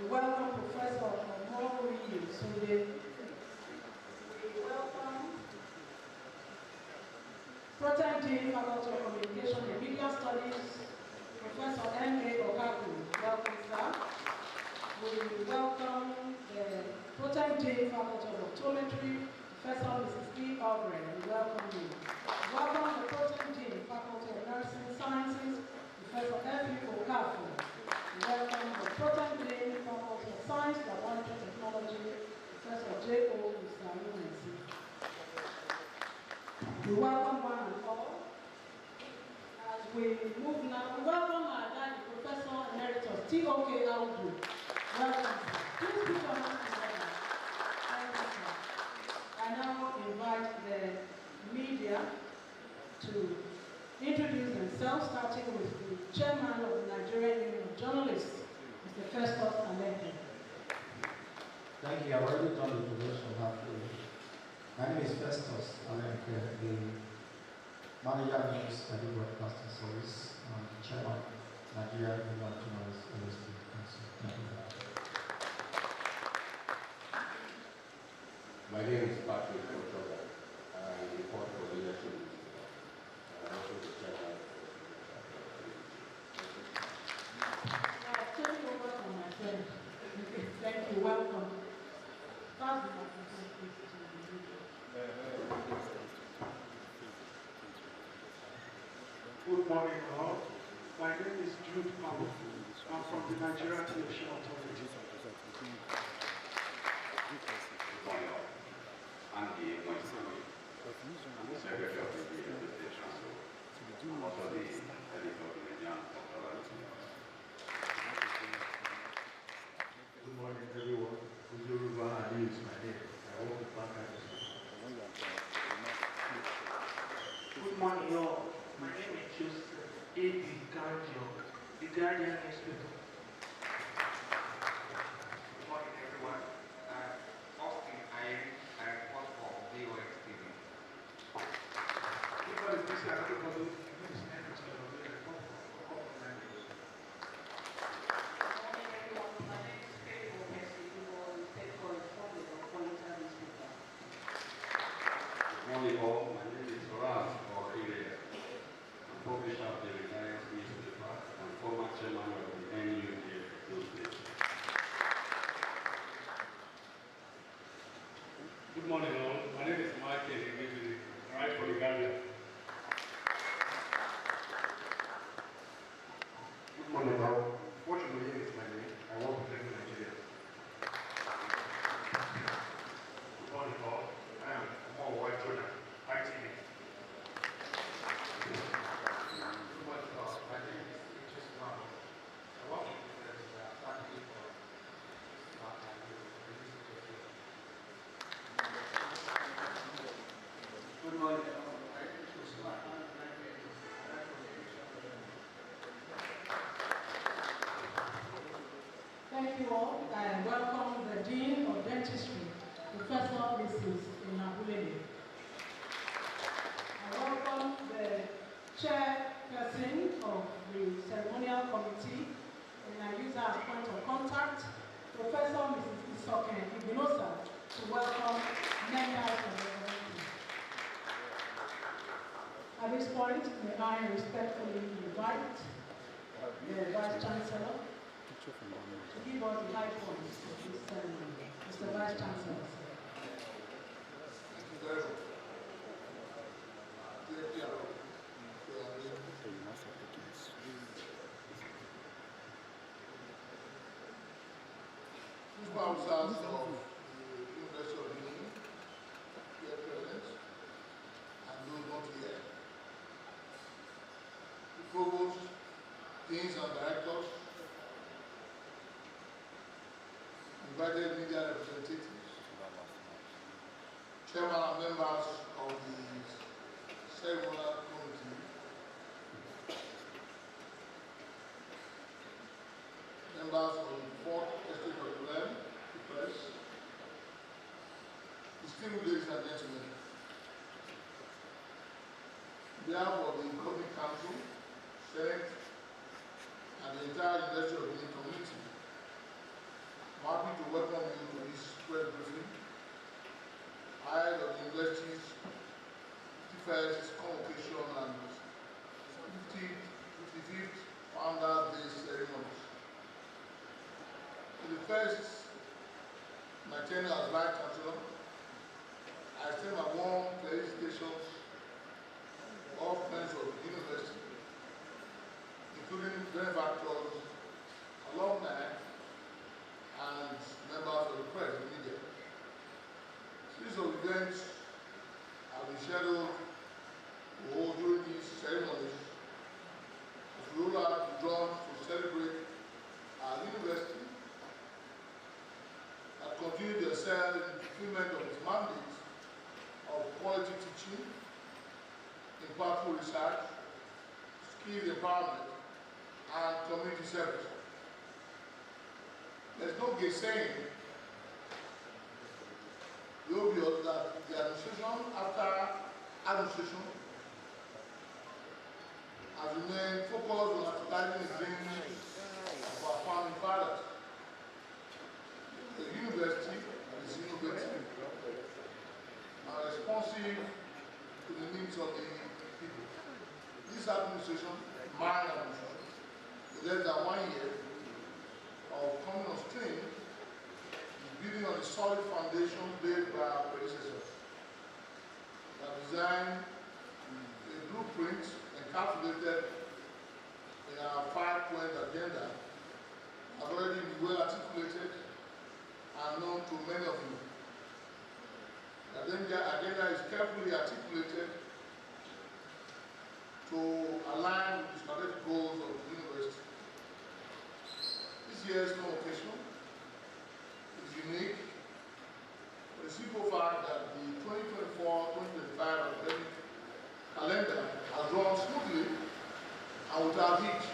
We welcome Professor Omori Sunday. We welcome Proton Dean, Faculty of Communication and Media Studies, Professor M.A. Okaku. Welcome, sir. We welcome the Proton Dean, Faculty of Optometry, Professor Mrs. E. Aubrey. We welcome you. Welcome the Proton Dean, Faculty of Nursing Sciences, Professor F.U. Okafu. Welcome the Proton Dean, Faculty of Science, Laboratory Technology, Professor J.O. Usamunensi. We welcome one and all. As we move now, we welcome our daddy, Professor Emeritus T.O.K. Audu. Welcome, sir. Please put your hands together. Thank you, sir. I now invite the media to introduce themselves, starting with the chairman of the Nigerian Union of Journalists, Mr. Festus Aleke. Thank you. I've already done the introduction halfway. My name is Festus Aleke, the manager of News and Broadcasting Service, and the chairman of Nigerian Union of Journalists. Thank you. My name is Patrick Ochoa. I report for leadership. Also the chairman. Turn over to my friend. Thank you. Welcome. Good morning, all. My name is Jude Powell. I'm from the Nigerian Television Authority. I'm the Secretary of the State Chancellor. I'm also the editor of the Nigerian Authority. Good morning, everyone. Ujuruba Ali is my name. I work with Bangladesh. Good morning, all. My name is Joseph A.D. Guardian, the Guardian newspaper. Good morning, everyone. Austin, I report for VOX TV. Everybody, please say everybody. Please enter to the report for language. Good morning, everyone. My name is Faith Okesi, who was state correspondent of Quality newspaper. Good morning, all. My name is Raz Orile. I'm publisher of the Reliance newspaper and former chairman of the NUJ newspaper. Good morning, all. My name is Mike Kenny. I write for the Guardian. Good morning, all. Fortunately, is my name. I work with Nigeria. Good morning, all. I am Mo White Jordan, ITV. Good morning, all. My name is Idris Mano. I work with the faculty for Smart and Good morning, all. My name is Usman. Thank you all, and welcome the Dean of Dentistry, Professor Mrs. Inabulele. I welcome the chairperson of the ceremonial committee, and I use her as point of contact, Professor Mrs. Isoken Ibinosa, to welcome members of the committee. At this point, may I respectfully invite the Vice Chancellor to give us the high points of this ceremony. Mr. Vice Chancellor. Thank you very much. Sponsors of the University of Union, dear present, and those not here. The provost, deans and directors, invited media representatives, chairman and members of the ceremonial committee, members of the 4th Estate of the press, distinguished ladies and gentlemen, on behalf of the Governing Council, Senate, and the entire University of Union community, happy to welcome you to this press briefing. I, of the University's 51st Convocation and 55th Founders Day Ceremonies. In the first, my tenure as Vice Chancellor, I extend my warm felicitations to all friends of the University, including benefactors, alumni, and members of the press and media. Series of events have been scheduled to hold during these ceremonies as we roll out the drums to celebrate our university that continued to excel in the fulfillment of its mandate of quality teaching, impactful research, skill empowerment, and community service. There's no gainsaying the obvious that the administration after administration has remained focused on actualizing the dreams of our founding fathers. The university is innovative and responsive to the needs of the people. This administration, my administration, in less than 1 year of coming on stream, is building on the solid foundation laid by our predecessors that designed a blueprint encapsulated in our 5-point agenda has already been well articulated and known to many of you. The agenda is carefully articulated to align with the strategic goals of the university. This year's convocation is unique for the simple fact that the 2024-2025 academic calendar has run smoothly and without hitch.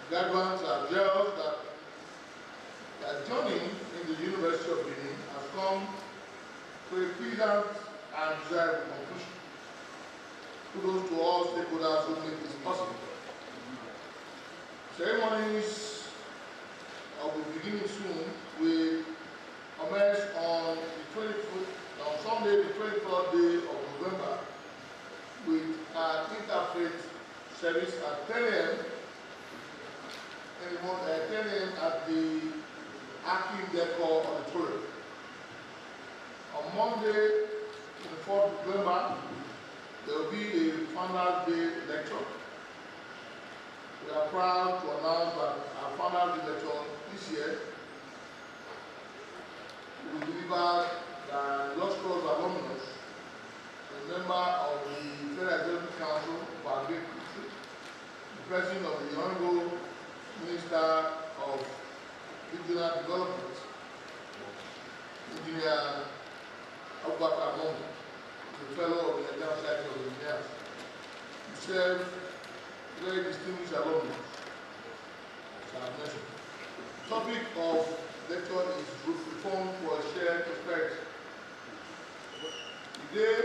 Graduates are jealous that their journey in the University of Benin has come to a pleasant and desirable conclusion. Kudos to all stakeholders who make this possible. Ceremonies will be beginning soon. We commence on Sunday, the 23rd day of November, with our interfaith service at 10 a.m. At 10 a.m. at the Akim Decor Auditorium. On Monday, 24th November, there will be a Founders Day lecture. We are proud to announce that our Founders Day lecture this year will be delivered by illustrious alumnus, a member of the Federal Executive Council for Agriculture, the President of the Honorable Minister of Regional Development, Engineer Abubakar Momo, the Fellow of the Nigerian Society of Engineers. You serve very distinguished alumnus, as I have mentioned. The topic of lecture is Group Reform for a Shared Prosperity. Today,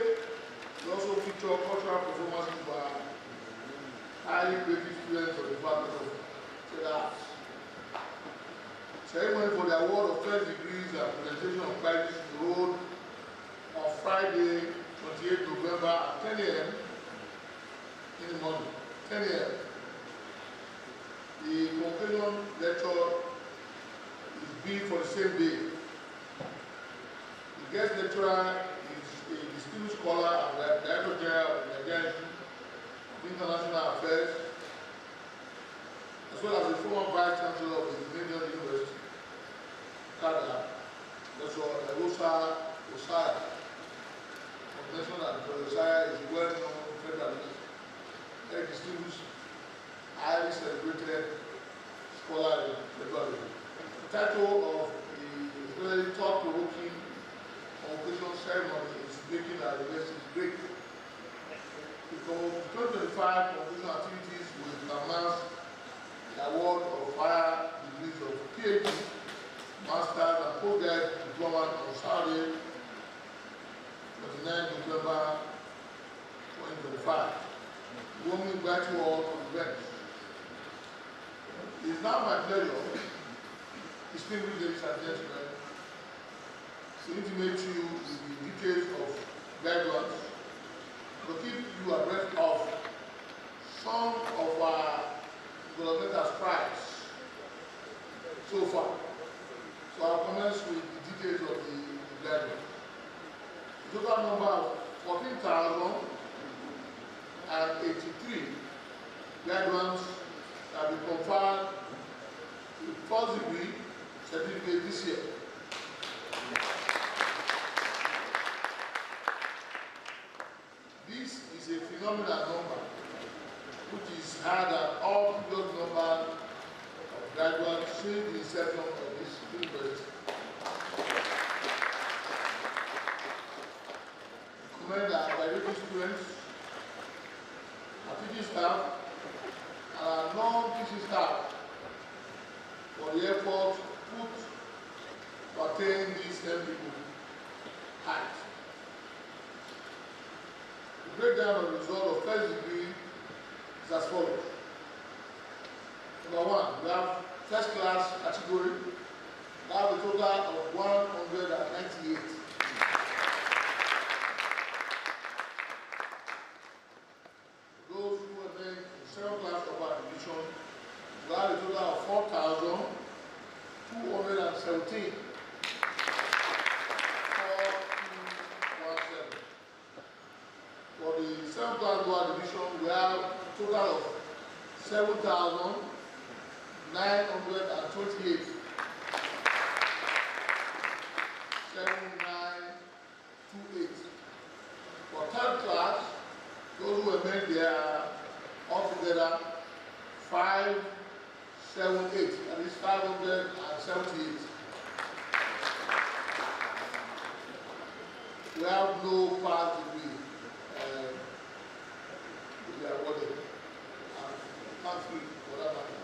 we also feature cultural performances by highly creative students of the Department of Arts. Ceremony for the award of first degrees and presentation of prizes will hold on Friday, 28th November at 10 a.m. in the morning. 10 a.m. The convocation lecture is billed for the same day. The guest lecturer is a distinguished scholar and Director General of the Nigerian Institute of International Affairs, as well as a former Vice Chancellor of the Canadian University, Canada, Dr. Ewosa Osaya. I mentioned that Dr. Osaya is a well-known federalist, very distinguished, highly celebrated scholar in federalism. The title of the very thought-provoking convocation ceremony is Making Our Universities Great. The 2025 convocation activities will commence the award of higher degrees of PhD, Master's and Postgrad Diploma on Saturday, 29 November 2025. We want to invite you all to the event. It is now my pleasure distinguished ladies and gentlemen, to intimate you with the details of graduates, to keep you abreast of some of our developmental strides so far. So I'll commence with the details of the graduates. The total number of 14,083 graduates have been conferred with first degree certificate this year. This is a phenomenal number, which is higher than all previous numbers of graduates since the inception of this university. Commend our graduating students, our teaching staff, and our non-teaching staff for the effort put to attain this enviable height. The breakdown of the result of first degree is as follows. Number one, we have first class category. We have a total of 198. Those who were then in second class upper division, we have a total of 4,217. 4,217. For the second class lower division, we have a total of 7,928. 7928. For third class, those who were made there altogether 578, that is 578. We have no pass degree to be awarded. I'm free for that matter.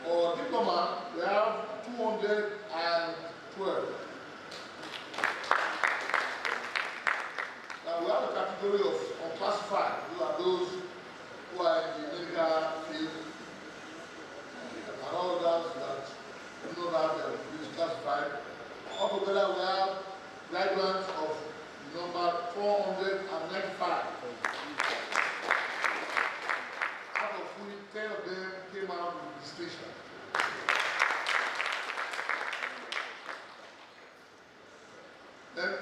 For diploma, we have 212. Now we have a category of unclassified. Those are those who are in the medical field and others that do not have their degrees classified. Altogether, we have graduates of number 495. Out of which 10 of them came out with distinction. Then,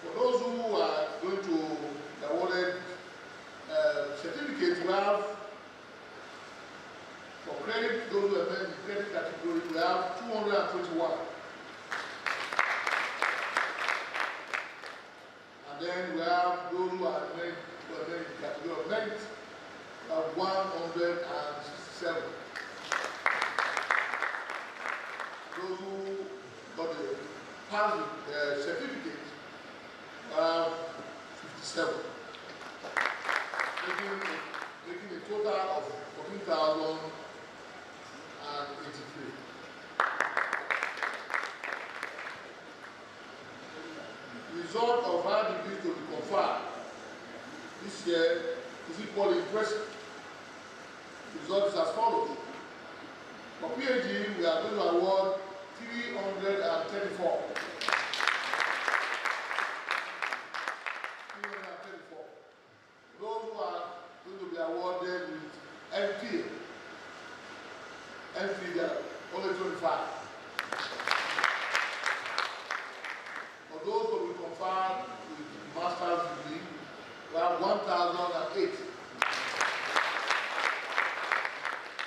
for those who are going to be awarded certificates, we have, for credit, those who are in the credit category, we have 221. And then we have those who are in the category of merit, we have 107. Those who got the pass certificate, we have 57. Making a total of 14,083. The result of our degrees to be conferred this year is equally impressive. The result is as follows. For PhD, we are going to award 334. 334. Those who are going to be awarded with MPhil, there are only 25. For those who will be conferred with master's degree, we have 1,008.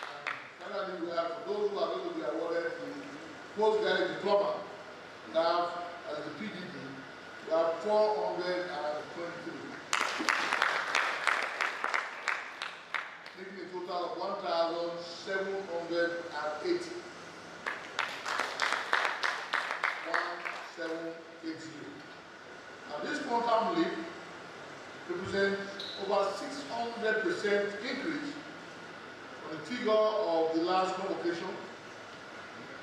And finally, we have, for those who are going to be awarded the postgraduate diploma, we have, as the PDD, we have 423. Making a total of 1,780. 1780. Now this quantum leap represents over 600% increase on the figure of the last convocation,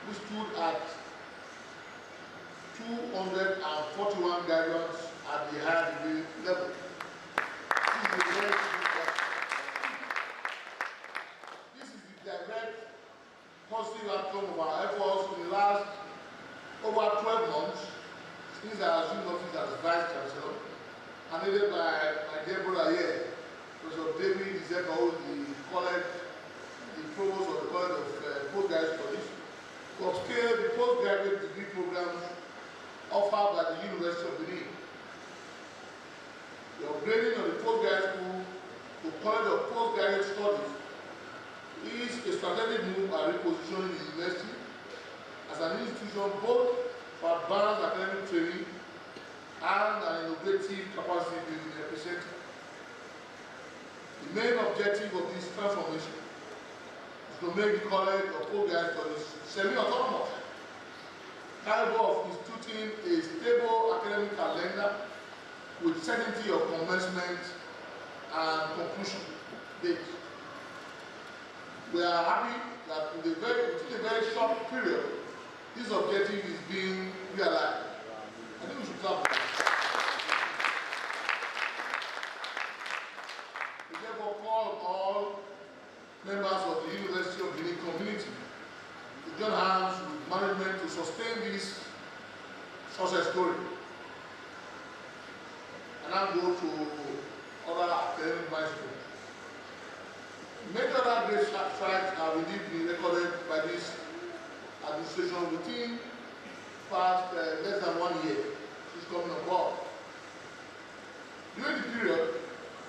which stood at 241 graduates at the higher degree level. This is the direct my dear brother here, Professor David Izeka, who is the college, the provost of the College of Postgraduate Studies, to upscale the postgraduate degree programs offered by the University of Benin. The upgrading of the postgraduate school to College of Postgraduate Studies is a strategic move and repositioning the university as an institution both for advanced academic training and an innovative capacity building representative. The main objective of this transformation is to make the College of Postgraduate Studies semi-autonomous, capable of instituting a stable academic calendar with certainty of commencement and conclusion dates. We are happy that within a very short period, this objective is being realized. I think we should clap. We therefore call on all members of the University of Benin community to join hands with management to sustain this success story. And now go to other academic milestones. Many other great strides have indeed been recorded by this administration within past less than 1 year since coming on board. During the period,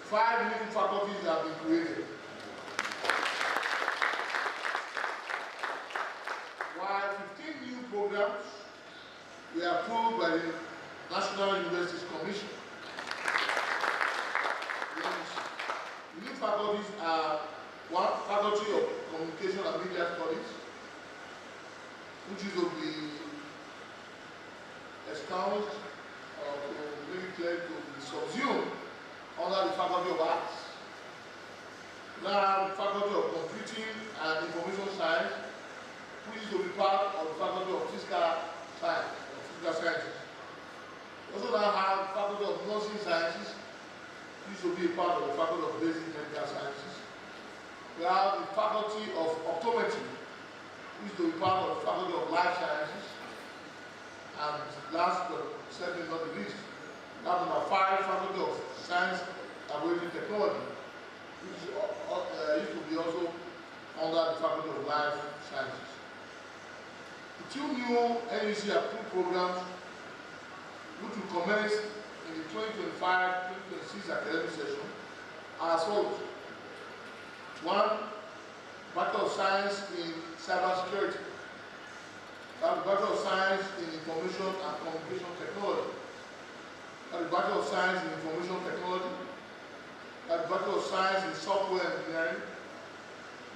5 new faculties have been created, while 15 new programs were approved by the National Universities Commission. The new faculties are one Faculty of Communication and Media Studies, which is to be established or to make it clear to be subsumed under the Faculty of Arts. Now, the Faculty of Computing and Information Science, which is to be part of the Faculty of Physical Science, or Physical Sciences. We also now have the Faculty of Nursing Sciences, which will be a part of the Faculty of Basic Medical Sciences. We have the Faculty of Optometry, which will be part of the Faculty of Life Sciences. And last but certainly not the least, we have number 5, Faculty of Science Laboratory Technology, which used to be also under the Faculty of Life Sciences. The 2 new NUC approved programs, which will commence in the 2025-2026 academic session, are as follows. 1, Bachelor of Science in Cybersecurity. The Bachelor of Science in Information and Communication Technology. The Bachelor of Science in Information Technology. The Bachelor of Science in Software Engineering.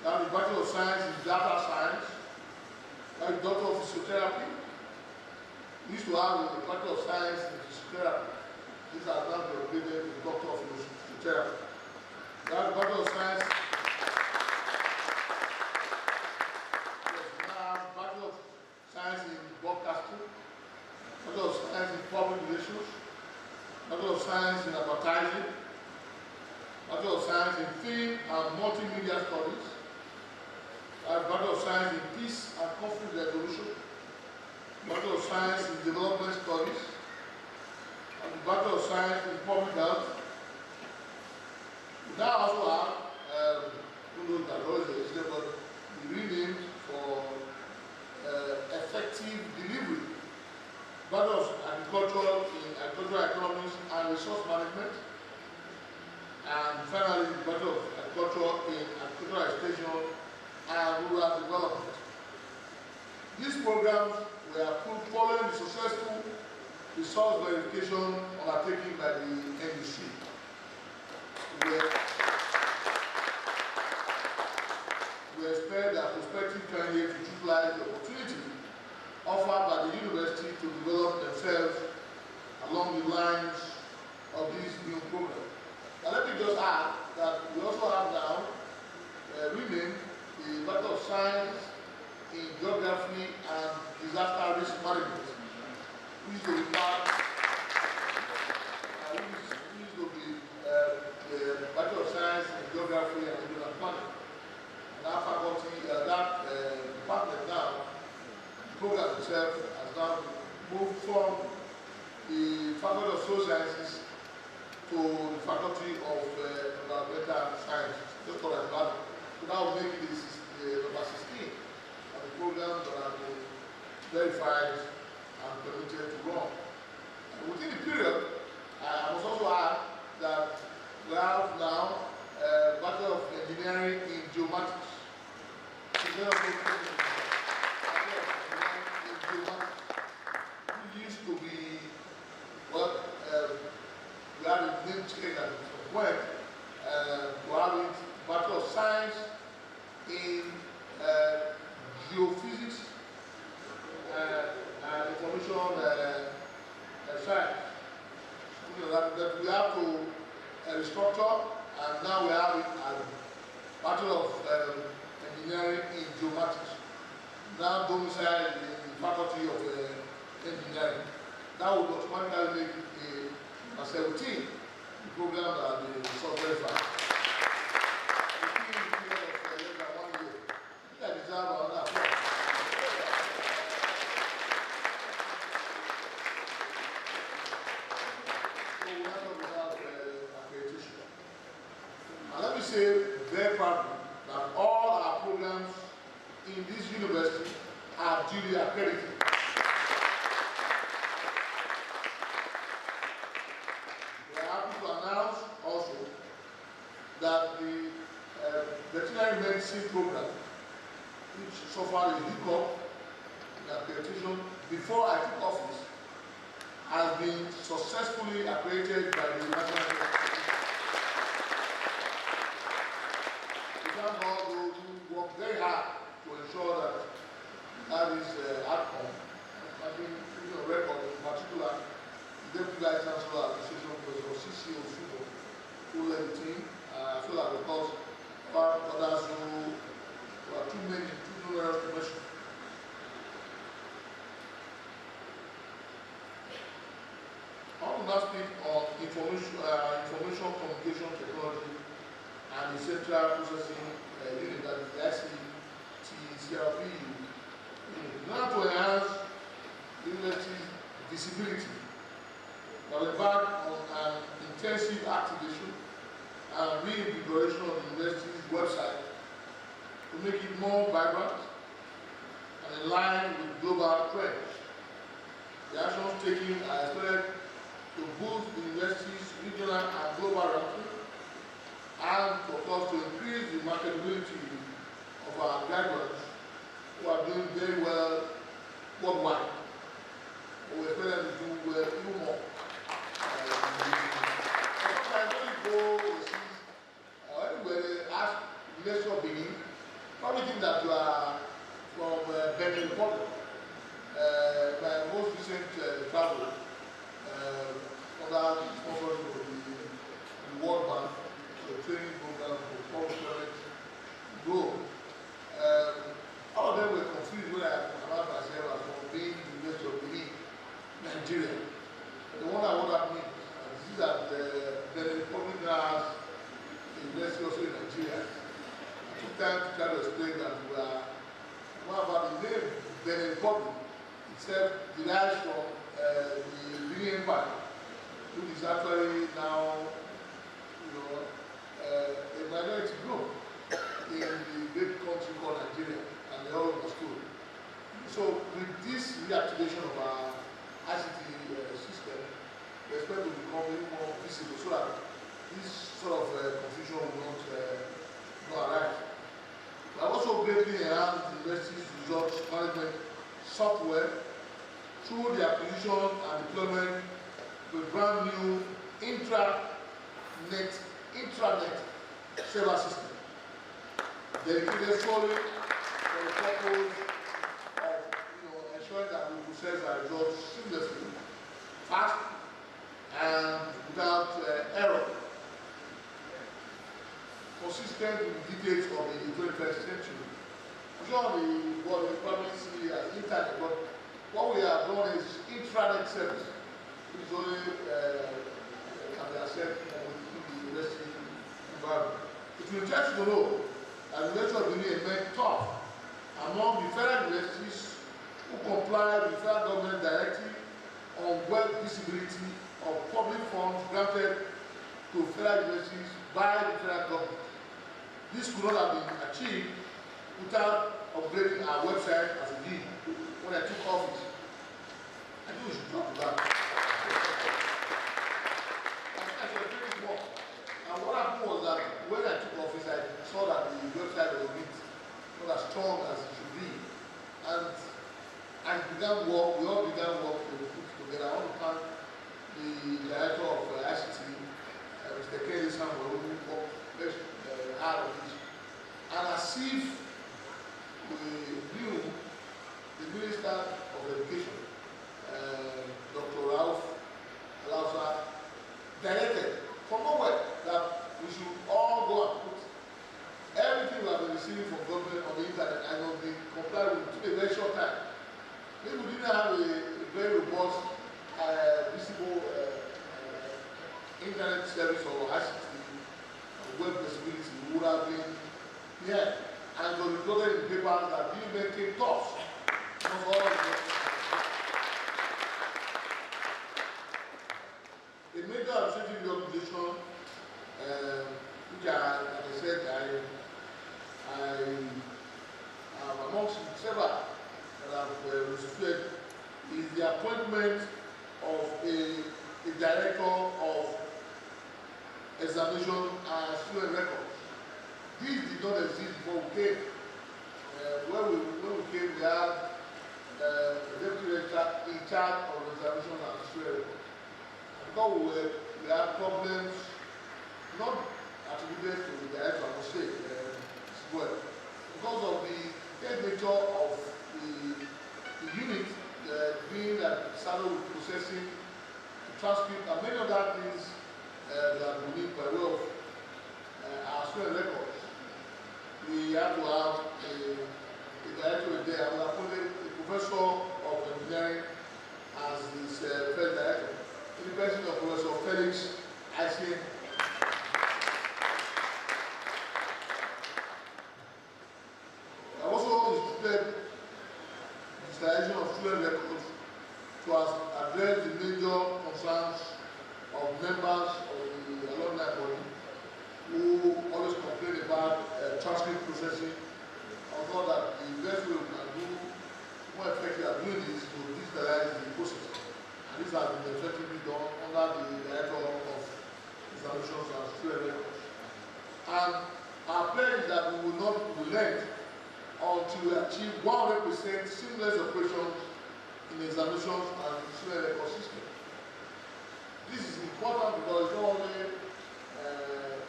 The Bachelor of Science in Data Science. The Doctor of Physiotherapy. We used to have the Bachelor of Science in Physiotherapy. These are now upgraded to the Doctor of Physiotherapy. The Bachelor of Science. Bachelor of Science in Broadcasting, Bachelor of Science in Public Relations, Bachelor of Science in Advertising, Bachelor of Science in Film and Multimedia Studies, Bachelor of Science in Peace and Conflict Resolution, Bachelor of Science in Development Studies, and the Bachelor of Science in Public Health. We now also have, who knows that always existed, but we renamed for effective delivery, Bachelor of Agriculture in Agricultural Economics and Resource Management, and finally the Bachelor of Agriculture in Agricultural Extension and Rural Development. These programs were approved following the successful resource verification undertaken by the NUC. We expect that prospective candidates to utilize the opportunity offered by the university to develop themselves along the lines of these new programs. Now let me just add that we also have now renamed the Bachelor of Science in Geography and Disaster Risk Management, which will be part, which will be the Bachelor of Science in Geography and Regional Planning. That faculty, that department now, the program itself has now moved from the Faculty of Social Sciences to the Faculty faculty of environmental science, just for example. So that will make it number 16 of the programs that have been verified and permitted to run. And within the period, I must also add that we have now a Bachelor of Engineering in Geomatics. It used to be what we had a name change at some point to have it Bachelor of Science in Geophysics and Information Science. That we have to restructure, and now we have it as Bachelor of Engineering in Geomatics, now domiciled in the Faculty of Engineering. That would automatically make it a 17, the program that the sub-verified. Within the period of less than 1 year, I think I deserve another applause. So we have to without accreditation. And let me say very proudly that all our programs in this university are duly accredited. We are happy to announce also that the veterinary medicine program, which so far is hiccup in accreditation before I took office, has been successfully accredited by the National Health. We thank all those who work very hard to ensure that that is outcome. I think, record in particular, the Deputy Vice Chancellor Association Professor C.C. Osubo, who led the team. I feel like because others who are too many, too numerous to mention. I want to now speak on information communication technology and the central processing unit, that is the ICT-CRP unit. In order to enhance the university's visibility, we have embarked on an intensive activation and reinvigoration of the university's website to make it more vibrant and in line with global trends. The actions taken are expected to boost the university's regional and global ranking, and of course to increase the marketability of our graduates who are doing very well worldwide. We expect them to do well even more. Sometimes when you go overseas or anywhere, they ask the University of Benin, probably think that you are from Benin Republic. My most recent travel under the sponsorship of the World Bank, the training program for public grow. All of them were confused when I announced myself as from being the University of Benin, Nigeria. They wonder what that means. And this is that the Republic now has a university also in Nigeria. I took time to try to explain that we are, what about the name Benin Republic itself derives from the Benin Empire, which is actually now, a minority group in the great country called Nigeria, and they all understood. So with this reactivation of our ICT system, we expect to become even more visible so that this sort of confusion will not arise. We have also greatly enhanced the university's results management software through the acquisition and deployment of a brand new intranet server system dedicated solely for the purpose of ensuring that we process our results seamlessly, fast, and without error, consistent with the details of the 21st century. I'm sure what we probably see as internet, but what we are doing is intranet service, which is only can be accessed within the university environment. It will interest you to know that the University of Benin is top among the federal universities who comply with the federal government directive on web visibility of public funds granted to federal universities by the federal government. This could not have been achieved without upgrading our website as it did when I took office. I think we should talk about that. And what happened was that when I took office, I saw that the website was not as strong as it should be. And as we all began work to put together. I want to thank the director of ICT, Mr. Kelly Samuel, who worked very hard on this. And as if we knew the Minister of Education, Dr. Ralph Alausa, directed from nowhere that we should all go and put everything we have been receiving from government on the internet and will be complied with in a very short time. If we didn't have a very robust, visible internet service or ICT web visibility, we would have been here and was recorded in papers that didn't make it tough. A major administrative organization, which like I said, I am amongst several that have received, is the appointment of a director of examination and student records. This did not exist before we came. When we came, we had a deputy registrar in charge of examination and student records. Because we had problems, not attributed to the director, I must say, as well. Because of the nature of the unit being that started with processing, transcript, and many other things that we need by way of our student records. We have to have a director there. I was appointed a professor of engineering as his first director, in the person of Professor Felix Ising. I also instituted digitalization of student records to address the major concerns of members of the alumni body who always complain about transcript processing. I thought that the best way we can do more effective at doing this is to digitalize the process. And this has been effectively done under the director of examinations and student records. And our pledge is that we will not relent until we achieve 100% seamless operations in examinations and student record system. This is important because it's not only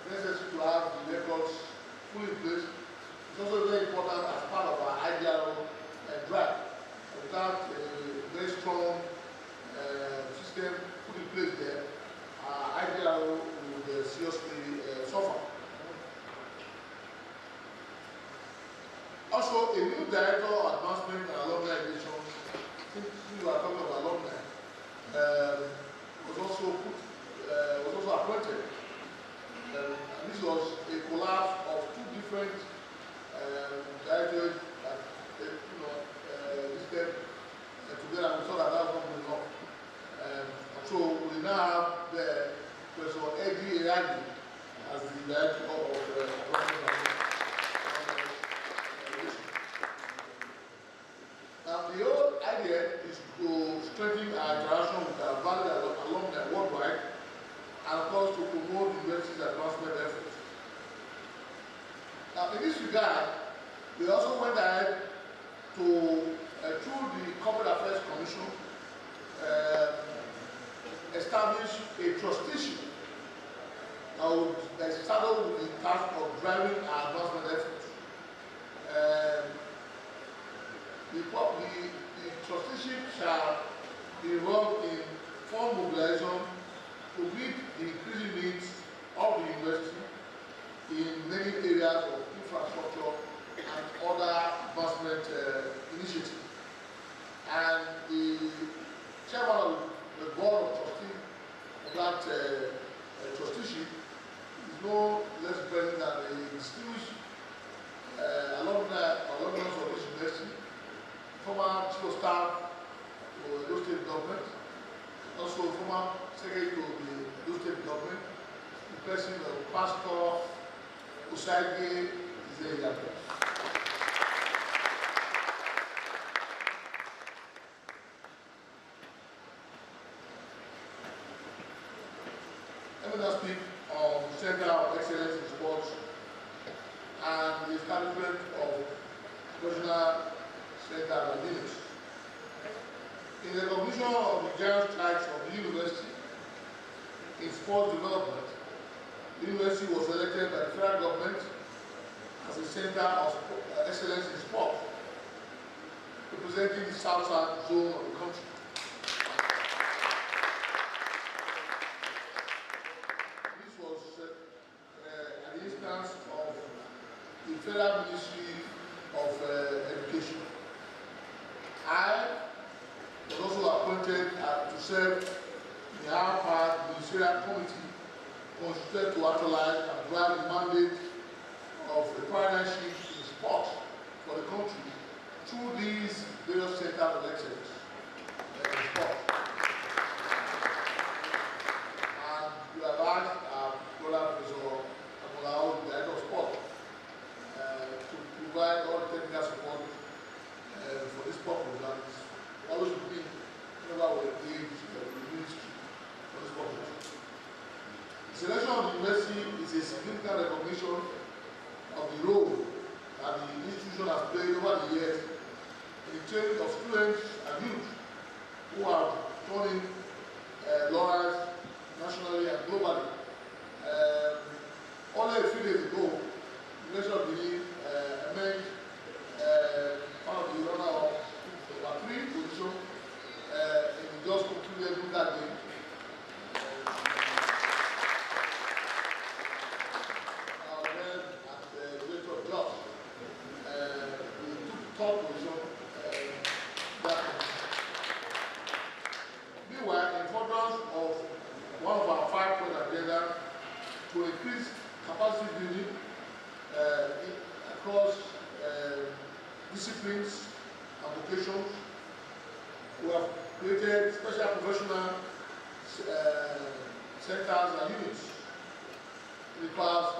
necessary to have the records fully in place, it's also very important as part of our IDRO drive. Without a very strong system put in place there, our IDRO will seriously suffer. Also, a new director of advancement and alumni relations, since we are talking about alumni, was also appointed. And this was a collapse of two different directors that listed together. We thought that was not good enough. So we now have the Professor Eddie Eradi as the director of Now, the whole idea is to strengthen our interaction with our valued alumni worldwide and, of course, to promote the university's advancement efforts. Now, in this regard, we also went ahead to, through the Corporate Affairs Commission, establish a trusteeship that would start with the task of driving our advancement efforts. The trusteeship shall be involved in fund mobilization to meet the increasing needs of the university in many areas of infrastructure and other advancement initiatives. And the chairman of the board of trustees of that trusteeship is no less present than a distinguished alumnus of this university, former chief of staff to the state government, also former secretary to the State government, the person of Pastor Usagi Izeyabe. Let me now speak on the Center of Excellence in Sports and the establishment of National Center and units. In the recognition of the giant strides of the university in sports development, the university was elected by the federal government as a center of excellence in sport, representing the south-south zone of the country. This was an instance of the Federal Ministry of Education. I was also appointed to serve the Harvard Ministerial Committee constituted to actualize and drive the mandate of the partnership in sport for the country through these various centers of excellence in sport. And we have asked our brother Professor Abolao, the Director of Sport, to provide all the technical support for this purpose, and it's always been whenever we engage the ministry for this purpose. The selection of the university is a significant recognition of the role that the institution has played over the years in the training of students and youth who have turned laurels nationally and globally. Only a few days ago, the University of Benin made one of the runner-up over 3 positions in the just concluded Luka game. Third position, meanwhile, in furtherance of one of our 5-point agenda to increase capacity building across disciplines and vocations, we have created special professional centers and units in the past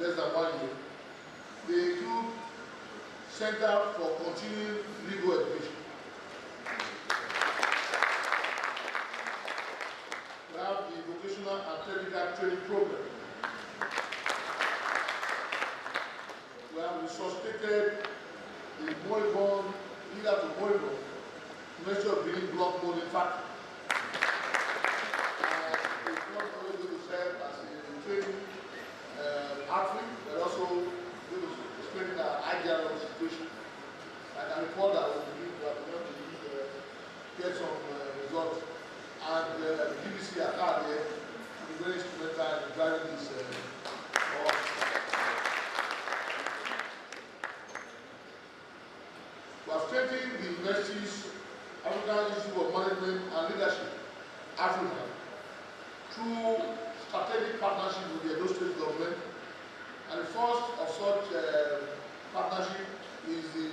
less than 1 year. They include Center for Continuing Legal Education. We have the Vocational and Technical Training Program. We have resuscitated the Moribond, leader to Moribond, University of Benin Block Molding Factory. And it's not only going to serve as a training outfit, but also going to strengthen our ideal situation. I can report that we have been able to get some results. And the BBC at Cardiff will be very instrumental in driving this work. We have strengthened the university's African Institute of Management and Leadership, Africa, through strategic partnership with the Edo State government. And the first of such partnership is the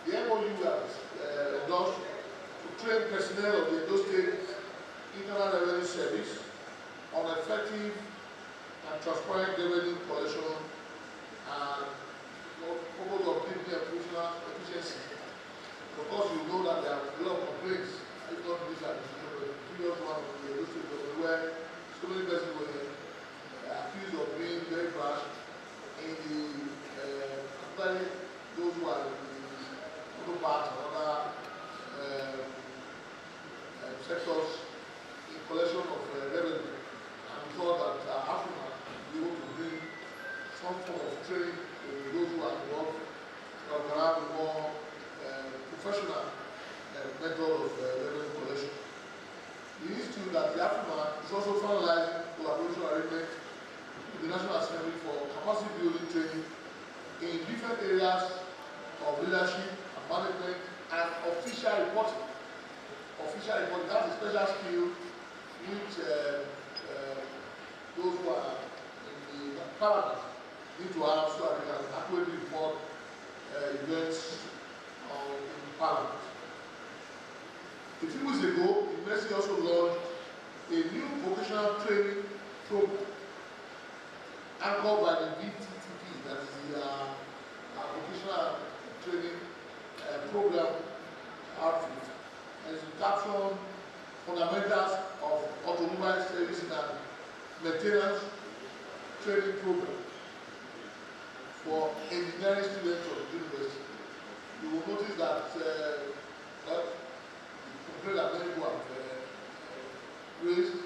MOU we have endorsed to train personnel of the Edo State Internal Revenue Service on effective and transparent revenue collection and purpose of building operational efficiency. Of course, you know that there are a lot of complaints, if not this administration, but the previous one of the Edo State government, where so many persons were accused of being very brash in the particularly those who are in the auto parts and other sectors in collection of revenue. And we thought that Africa would be able to bring some form of training to those who are involved to have a more professional method of revenue collection. The institute that the Africa is also finalizing collaboration arrangement with the National Assembly for capacity building training in different areas of leadership and management and official reporting. Official reporting, that's a special skill which those who are in the parliament need to have so that they can accurately report events in parliament. A few weeks ago, the university also launched a new vocational training program anchored by the VTTP, that is the vocational training program outfit, and it's to capture fundamentals of automobile servicing and maintenance training program for engineering students of the university. You will notice that the complaint that many people have raised,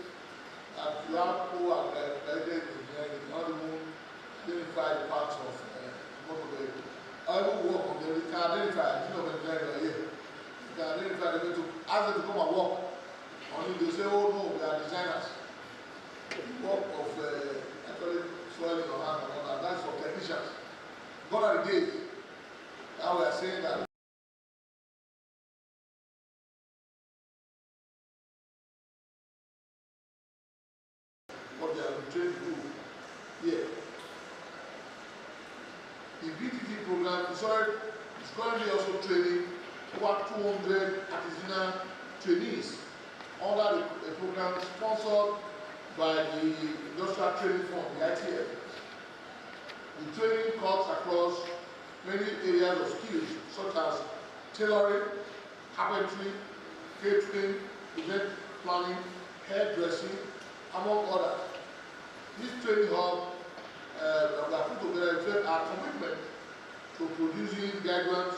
that you have who are guided engineering, not even identify the parts of motor vehicle. However, we work on them, we can identify, you know, engineering here. You can identify them to ask them to come and work. Only they say, oh no, we are designers. The work of actually soiling your hand and all that, that's for technicians. Gone are the days. Now we are saying that what they have been trained to do here. The VTT program is currently also training over 200 artisanal trainees under the program sponsored by the Industrial Training Fund, the ITF. The training cuts across many areas of skills such as tailoring, carpentry, catering, event planning, hairdressing, among others. This training hub that we have put together reflects our commitment to producing graduates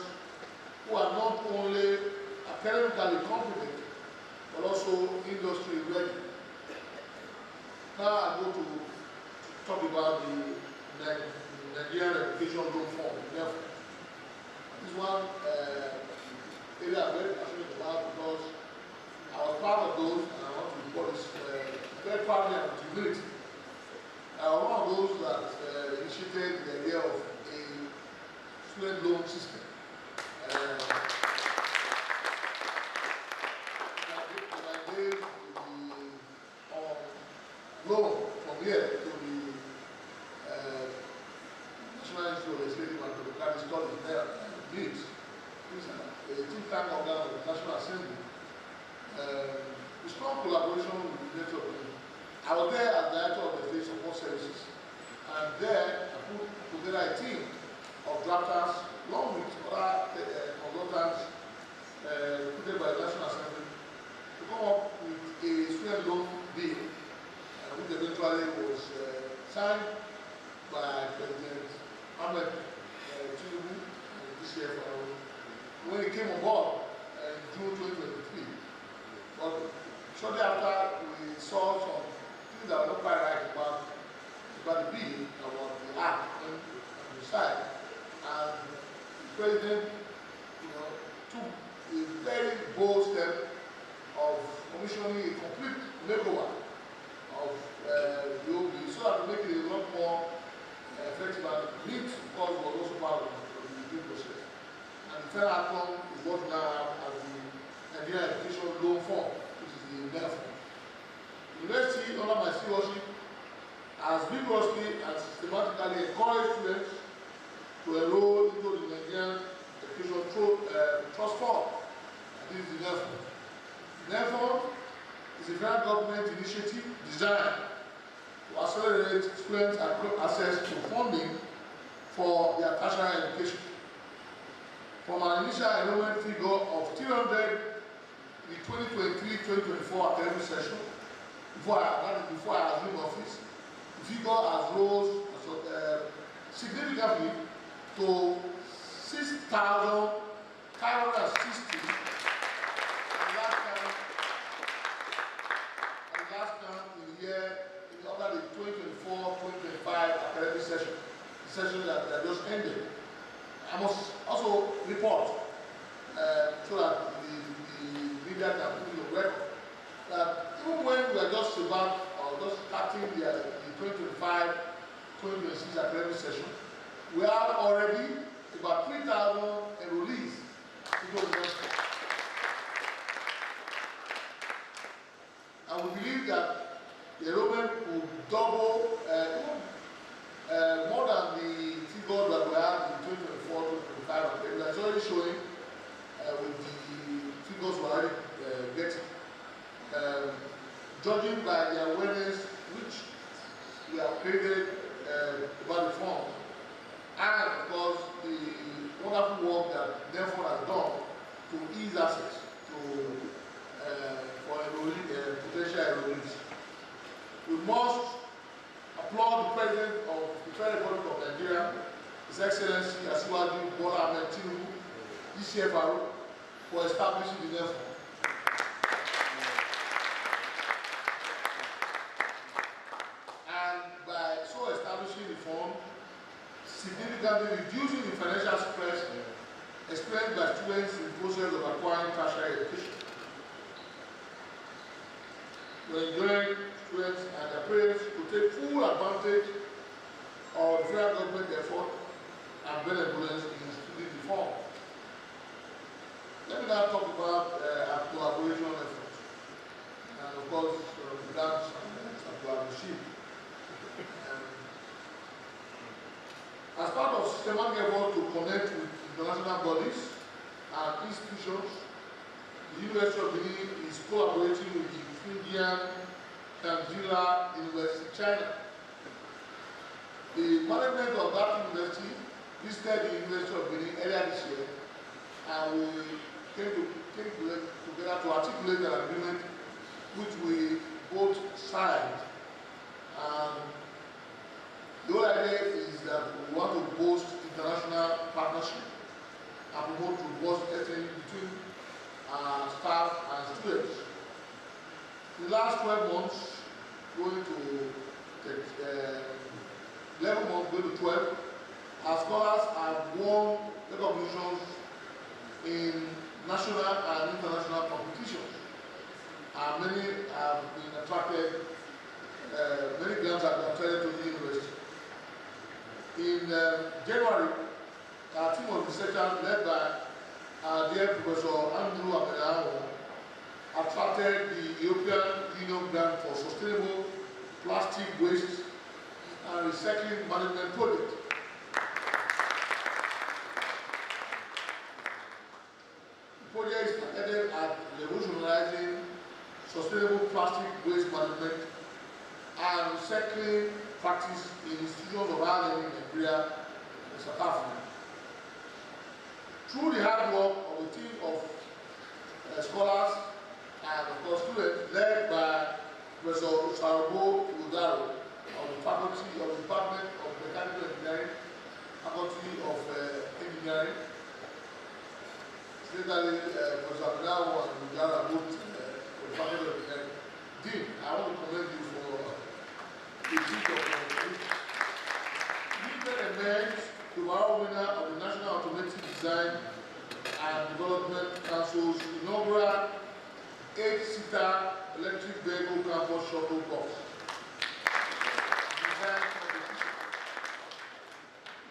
who are not only academically competent but also industry ready. Now I go to talk about the Nigerian Education Loan Fund. This one area I'm very passionate about because I was part of those, and I want to report this very proudly and with humility. I was one of those that initiated the idea of a student loan system. I gave the loan from here to the National Institute of Legislative and Democratic Studies there, NIBS. This is a think tank organ of the National Assembly. A strong collaboration with the Director of the I was there as Director of the State Support Services, and there I put together a team of drafters, along with other consultants put by the National Assembly, to come up with a student loan bill, which eventually was signed by President Ahmed Tinubu this year when he came on board in June 2023. But shortly after, we saw some things that were not quite right about the bill, about the act on the side. And the President, took a very bold step of commissioning a complete makeover of the OB so that to make it a lot more effective and neat, because it was also part of the review process. And the final outcome is what we now have as the Nigerian Education Loan Fund, which is the NEF. The university, under my stewardship, has vigorously and systematically encouraged students to enroll into the Nigerian Education Trust Fund. And this is the NEF. The NEF is a federal government initiative designed to accelerate students' access to funding for their tertiary education. From an initial enrollment figure of 300 in the 2023-2024 academic session, before I assumed office, the figure has rose significantly to 6,560 last time in the year under the 2024-2025 academic session, the session that just ended. I must also report so that the media can put in the record that even when we are just about or just starting the 2025-2026 academic session, we have already about 3,000 enrollees into the university. And we believe that the enrollment will double, more than the figure that we have in 2024-2025 academic. That's already showing with the figures we're already getting. Judging by the awareness which created about the fund, and of course the wonderful work that NEFON has done to ease access to for potential enrollees. We must applaud the President of the Federal Republic of Nigeria, His Excellency Asiwaju Bola Ahmed Tinubu, DCFR, for establishing the NEFON. And by so establishing the fund, significantly reducing the financial stress experienced by students in the process of acquiring tertiary education. We encourage students and their parents to take full advantage of the federal government effort and benevolence in instituting the fund. Let me now talk about our collaboration efforts, and of course, grants and collaboration. As part of systematic effort to connect with international bodies and institutions, the University of Benin is collaborating with the Indian Chancellor University, China. The management of that university visited the University of Benin earlier this year, and we came together to articulate an agreement which we both signed. And the whole idea is that we want to boost international partnership and promote robust exchange between staff and students. In the last 12 months, going to 11 months, going to 12, our scholars have won recognitions in national and international competitions. And many have been attracted, many grants have been attracted to the university. In January, our team of researchers led by our dear Professor Andrew Abedao attracted the European Union Grant for Sustainable Plastic Waste and Recycling Management Project. The project is targeted at revolutionizing sustainable plastic waste management and recycling practice in institutions of higher learning in Nigeria and South Africa. Through the hard work of a team of scholars and of course students led by Professor Sarabo Udaro of the Faculty of the Department of Mechanical Engineering, Faculty of Engineering, especially Professor Udaro and Udaro both for the Faculty of Engineering. Dean, I want to commend you for the team of the overall winner of the National Automotive Design and Development Council's inaugural 8-seater electric vehicle campus shuttle bus.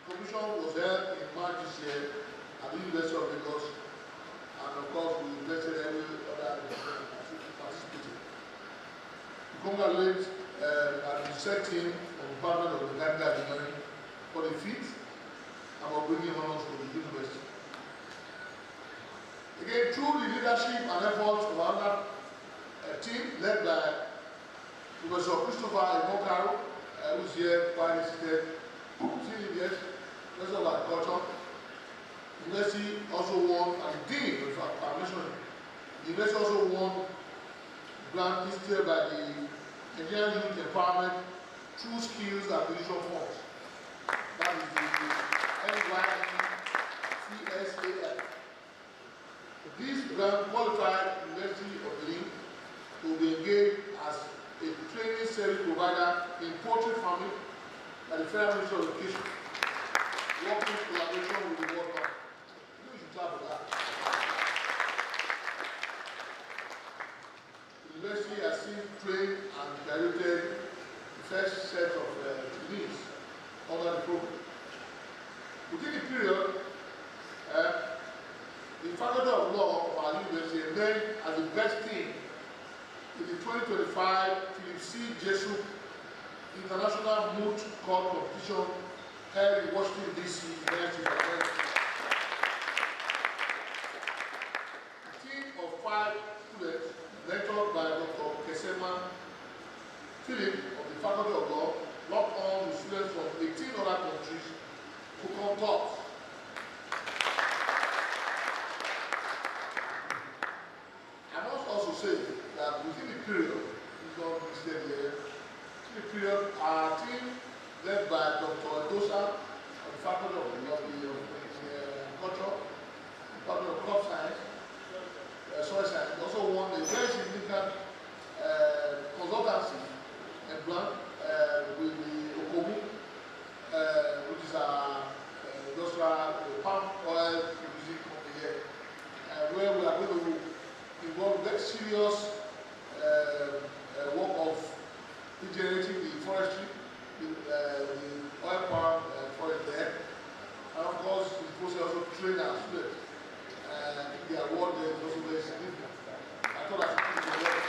The competition was held in March this year at the University of Lagos, and of course we invited every other participating. We congratulate the research team of the Department of Mechanical Engineering for the feat and for bringing honors to the university. Again, through the leadership and efforts of our team led by Professor Christopher Emokaro, who is here quite seated, Professor of Agriculture. The university also won, and the Dean, in fact, I'm mentioning, the university also won grant instituted by the Nigerian Youth Empowerment Through Skills Acquisition Funds. That is the NYCSAF. This grant qualified the University of Benin to be engaged as a training service provider in poultry farming at the Federal Ministry of Education, working in collaboration with the World Bank. You should clap for that. The university has since trained and graduated the first set of trainees under the program. Within the period, the Faculty of Law of our university emerged as the best team in the 2025 Philip C. Jessup International Moot Court Competition held in Washington, D.C. A team of 5 students, mentored by Dr. Kesema Philip of the Faculty of Law, locked on Corps. I must also say that within the period, not listed here, within the period, our team, led by Dr. Edosa, of the Faculty of Culture, Department of Crop Science, Soil Science, also won a very significant consultancy and grant with the Okomu, which is our industrial palm oil producing company here, where we are going to involve very serious work of regenerating the forestry, the oil palm forest there, and of course the process also train our students. The award there is also very significant. I thought I should put it together.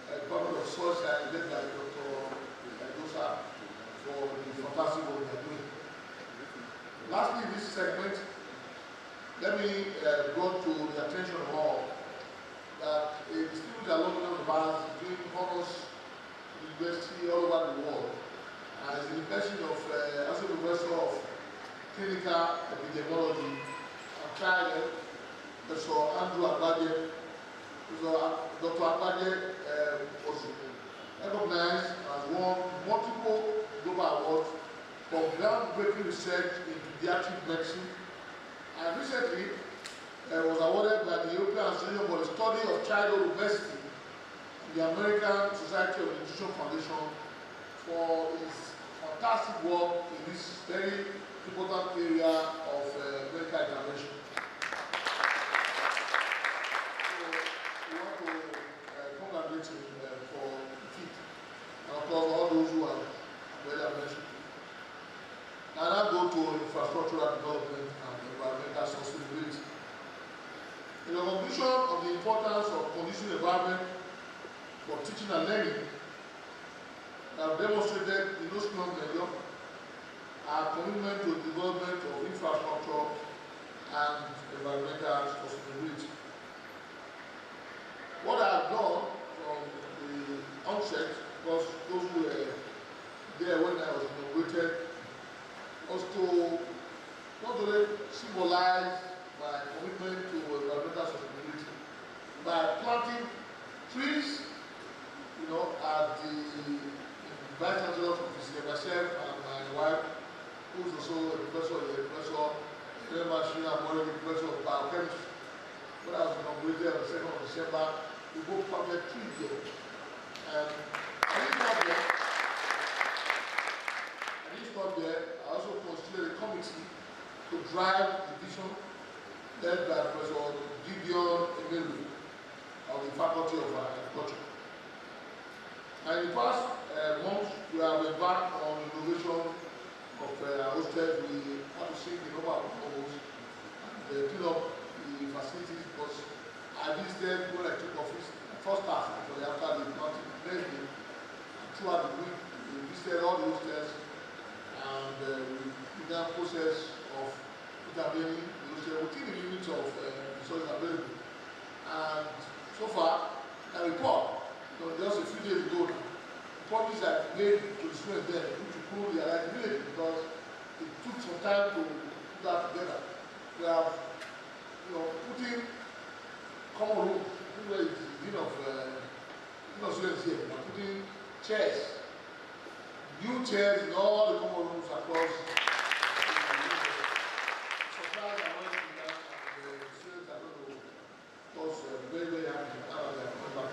The Department of Soil Science led by Dr. Edosa for the fantastic work they are doing. Lastly, in this segment, let me bring to the attention of all that a distinguished alumni of ours is doing honors university all over the world. As in the person of Associate Professor of Clinical Epidemiology and Child Health, Professor Andrew Agbaje. Dr. Agbaje was recognized and won multiple global awards for groundbreaking research in pediatric medicine, and recently was awarded by the European Association for the Study of Childhood Obesity and the American Society of Nutrition Foundation for his fantastic work in this very important area of medical intervention. So we want to congratulate him for the feat, and of course all those who are well mentioned. And now go to infrastructural development and environmental sustainability. In the conclusion of the importance of conducive environment for teaching and learning, we have demonstrated in no small measure our commitment to the development of infrastructure and environmental sustainability. What I have done from the onset, because those who were there when I was inaugurated, was to not only symbolize my commitment to environmental sustainability by planting trees, at the Vice Chancellor's office here, myself and my wife, who is also a professor here, Professor of Biochemistry. When I was inaugurated on the 2nd of December, we both planted trees here. And I didn't stop there. I also constituted a committee to drive the vision led by Professor Gideon Emelu of the Faculty of Agriculture. And in the past months, we have embarked on innovation of hostels. We have to see the number of homes and clean up the facilities, because I visited when I took office, first half actually after the planting next day, and throughout the week, we visited all the hostels, and we began process of intervening the hostel within the limits of resources available. And so far, I report, just a few days ago now, the promise I made to the students there, which will realize immediately, because it took some time to put that together. We have, putting common rooms, where it is of students here, we are putting chairs, new chairs in all the common rooms across the supplies are going to be done, and the students are going to, of course, very, very happy now that they are coming back.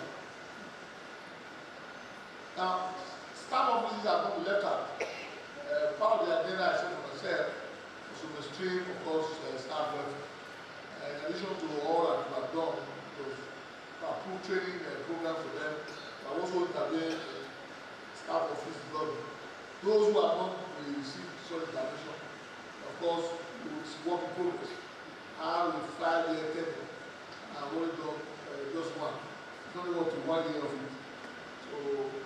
Now, staff offices are going to be left out. Part of the agenda I set for myself was to mainstream, of course, staff welfare. In addition to all that we have done, to approve training program for them, I also intervene in staff office development. Those who are not receive such intervention, of course, we will work in progress. How we 5-year tenure, and what we done just one. It's only up to 1 year of it. So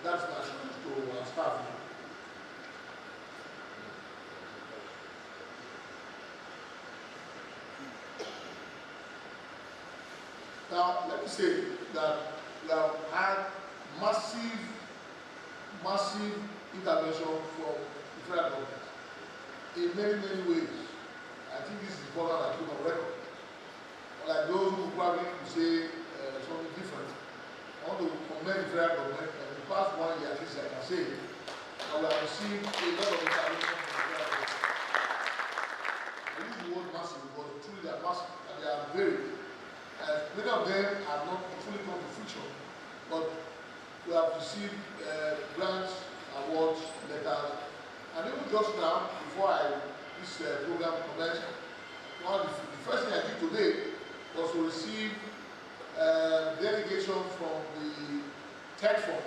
that's my assurance to our staff. Now, let me say that we have had massive massive intervention from the federal government in many, many ways. I think this is important I keep on record. Like those who probably will say something different, I want to commend the federal government. And in the past 1 year, at least I can say, we have received a lot of intervention from the federal government. I use the word massive because truly they are massive and they are varied. Many of them have not fully come to fruition, but we have received grants, awards, letters, and even just now, before this program commenced, the first thing I did today was to receive delegation from the Tech Fund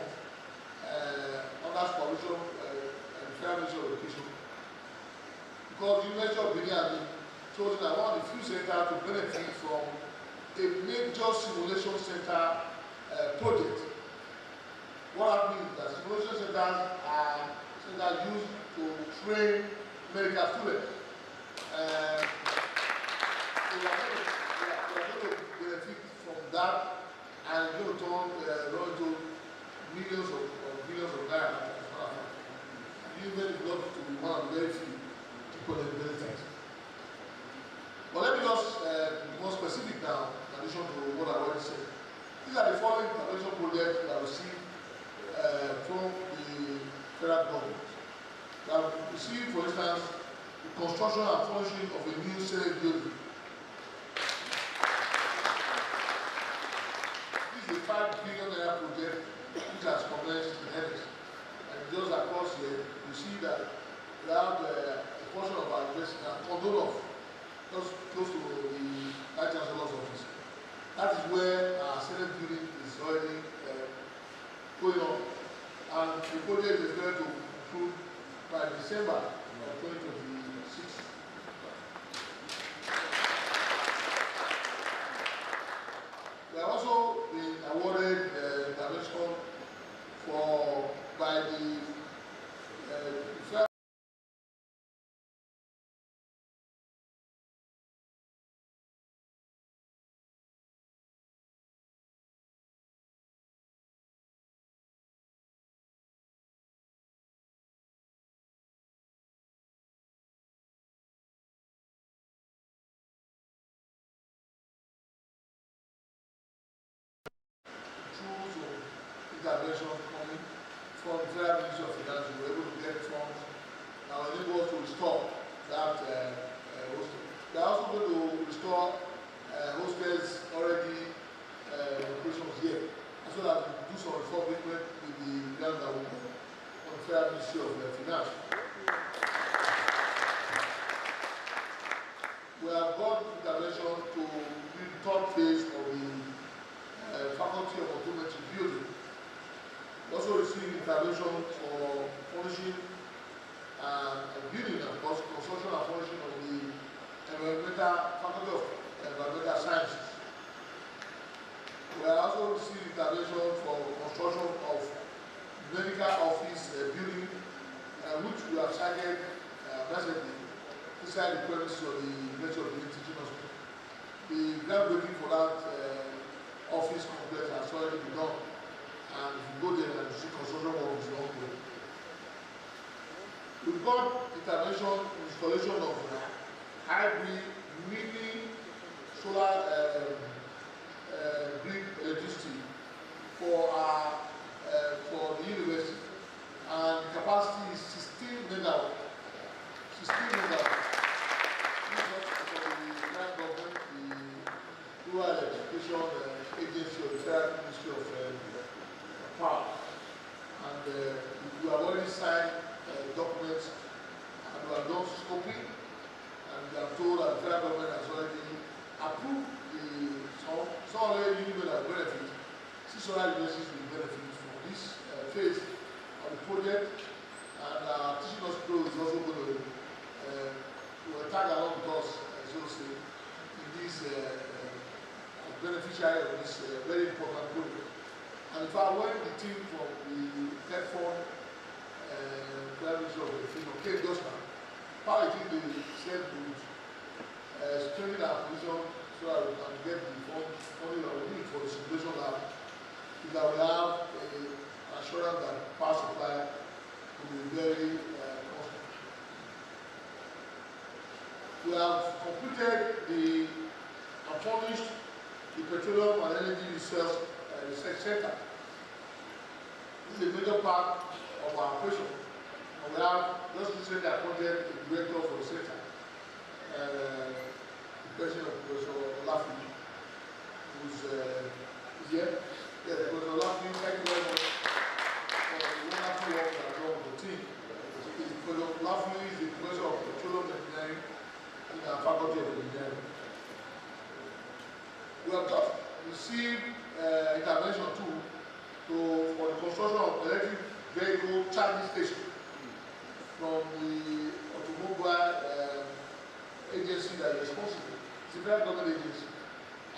under supervision and Federal Ministry of Education, because the University of Benin has been chosen as one of the few centers to benefit from a major simulation center project. What happens is that simulation centers are centers used to train medical students. So we are going to benefit from that and going to turn into millions of billions of naira. Even is not to be one of the very few people that benefit. But let me just be more specific now, in addition to what I already said. These are the following intervention projects that I received from the federal government. We have received, for instance, the construction and furnishing of a new Senate building. This is a 5 billion naira project which has commenced in earnest. And just across here, you see that we have a portion of our university and Condolov, just close to the Vice Chancellor's office. That is where our Senate building is already going on. And the project is going to conclude by December of 2026. We have also been awarded intervention by the intervention coming from the Federal Ministry of Finance. We were able to get funds and were able to restore that hostel. They are also going to restore hostels already in operations here, as well as do some refurbishment with the ground that we on the Federal Ministry of Finance. We have got intervention to the third phase of the Faculty of Optometry building. We also received intervention for furnishing and building and construction and furnishing of the Faculty of Environmental Sciences. We have also received intervention for construction of medical office building, which we have started presently inside the premises of the University of Benin Teaching Hospital. The groundbreaking for that office complex has already been done, and if you go there and see construction work is ongoing. We've got intervention, installation of hybrid mini solar grid electricity for the university, and the capacity is 16 megawatts. 16 megawatts. This is for the federal government, the Rural Education Agency of the Federal Ministry of Power. And we have already signed documents, and we have done scoping, and we are told that the federal government has already approved some already will benefit. 600 universities will benefit from this phase of the project, and our teaching hospital is also going to tag along with us, so to say, in this beneficiary of this very important project. And in fact, when the team from the Tech Fund, Prime Minister of the Film came just now, how I think they said we would strengthen our position so that we can get the funding that we need for the simulation lab, is that we have an assurance that power supply We have completed and furnished the Petroleum and Energy Research Center. This is a major part of our operation. And we have just recently appointed a director for the center, the president of Professor Olafi, who's here. Yes, Professor Olafi, thank you very much for the wonderful work that done with the team. Professor Olafi is the professor of petroleum engineering in our faculty of engineering. We have just received intervention too for the construction of electric vehicle charging station from the automobile agency that is responsible. It's a federal government agency.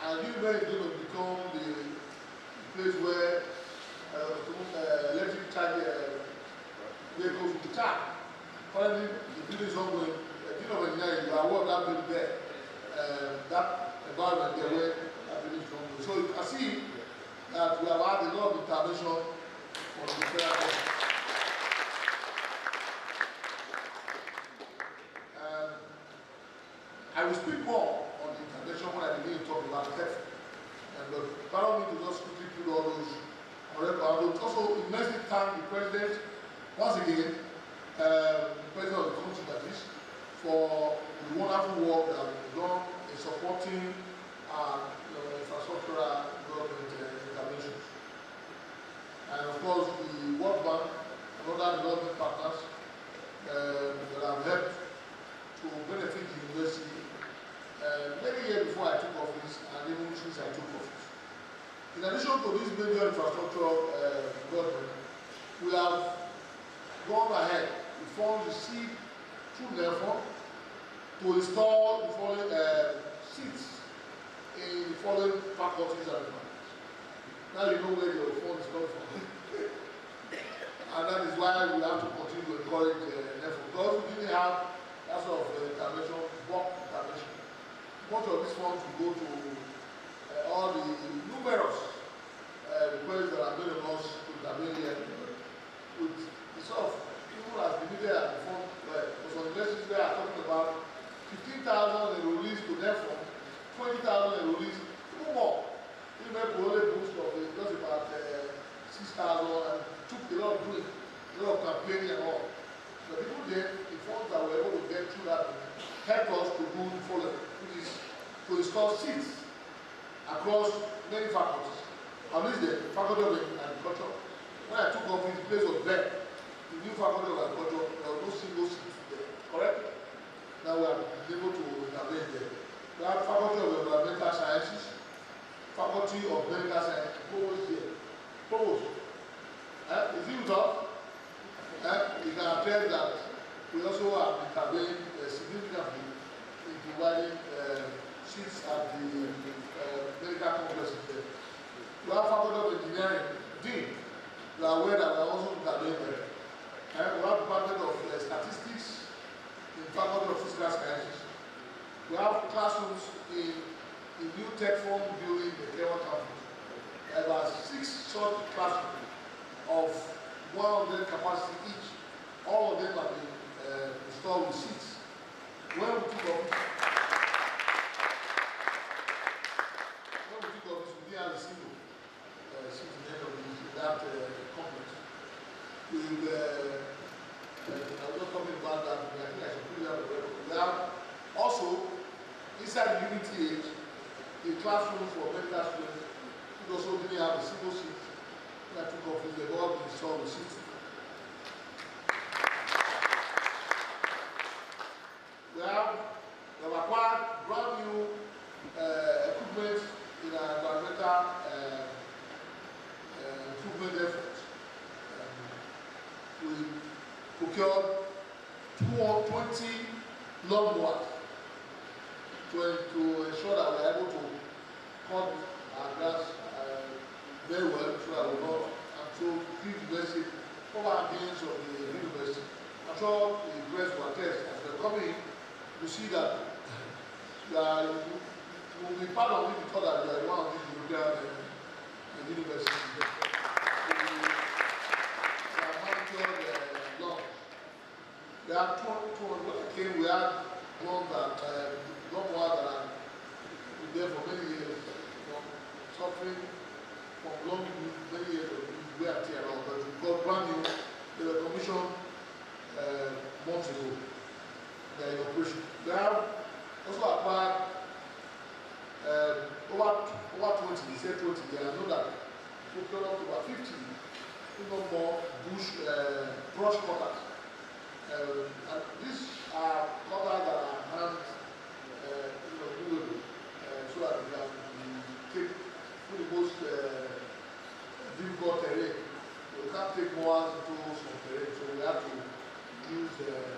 And this is going to become the place where electric charging vehicles will be charged. Currently, the building is ongoing. The Dean of Engineering, you are aware of that building there. That environment there where that building is ongoing. So you can see that we have had a lot of intervention from the federal government. I will speak more on the intervention when I begin to talk about theft. But allow me to just quickly put all those on record. I would also immensely thank the President, once again, the President of the country, that is, for the wonderful work that we've done in supporting infrastructural development interventions. And of course, the World Bank and other development partners that have helped to benefit the university many years before I took office and even since I took office. In addition to this major infrastructure development, we have gone ahead to fund the seed through NEFON to install the following seats in the following faculties and departments. Now you know where the fund is coming from. And that is why we have to continue to encourage NEFON. Because we didn't have that sort of intervention, bulk intervention. Most of these funds will go to all the numerous requests that are made on us to intervene here. With the sort of people as needed at the fund, for some universities where are talking about 15,000 they release to their fund, 20,000 they release, no more. Even if we only boost of it, just about 6,000 and took a lot of doing, a lot of campaigning and all. So people then, the funds that were able to get through that helped us to do the following, which is to install seats across many faculties. On this day, Faculty of Agriculture, when I took office, the place was bare. The new Faculty of Agriculture, there was no single seat there, correct? Now we are able to intervene there. We have Faculty of Environmental Sciences, Faculty of Medical Science, Provost here. Provost, is he with us? You can attest that we also have intervened significantly in providing seats at the medical complexes there. We have Faculty of Engineering, Dean. You are aware that we are also intervened there. We have Department of Statistics in Faculty of Physical Sciences. We have classrooms in the new tech form building the Kewa campus. There are about 6 such classrooms of 100 capacity each. All of them have been installed with seats. When we took office, we didn't have a single seat in that complex. I was just talking about that. I think I should put it out of the record. We have also, inside the Unity Age, the classroom for medical students, which also didn't have a single seat. When I took office, they've all been installed with seats. We have acquired brand new equipment in our environmental improvement efforts. We procured 20 lawnmowers to ensure that we are able to cut our grass very well, so that we will not, and so give the university over against of the university. I'm sure the press will attest as we're coming. You see that you will be part of it because that you are one of these European universities. We have 200, we had ones that not one that have been there for many years, suffering from many years of wear and tear, but we got brand new. They were commissioned months ago. They are in operation. They have also acquired over 20, they said 20, they know that procured up to about 50, if not more, brush cutters. And these are cutters that are hand doable, so that we can take through the most difficult terrain. We can't take more into some terrain, so we have to use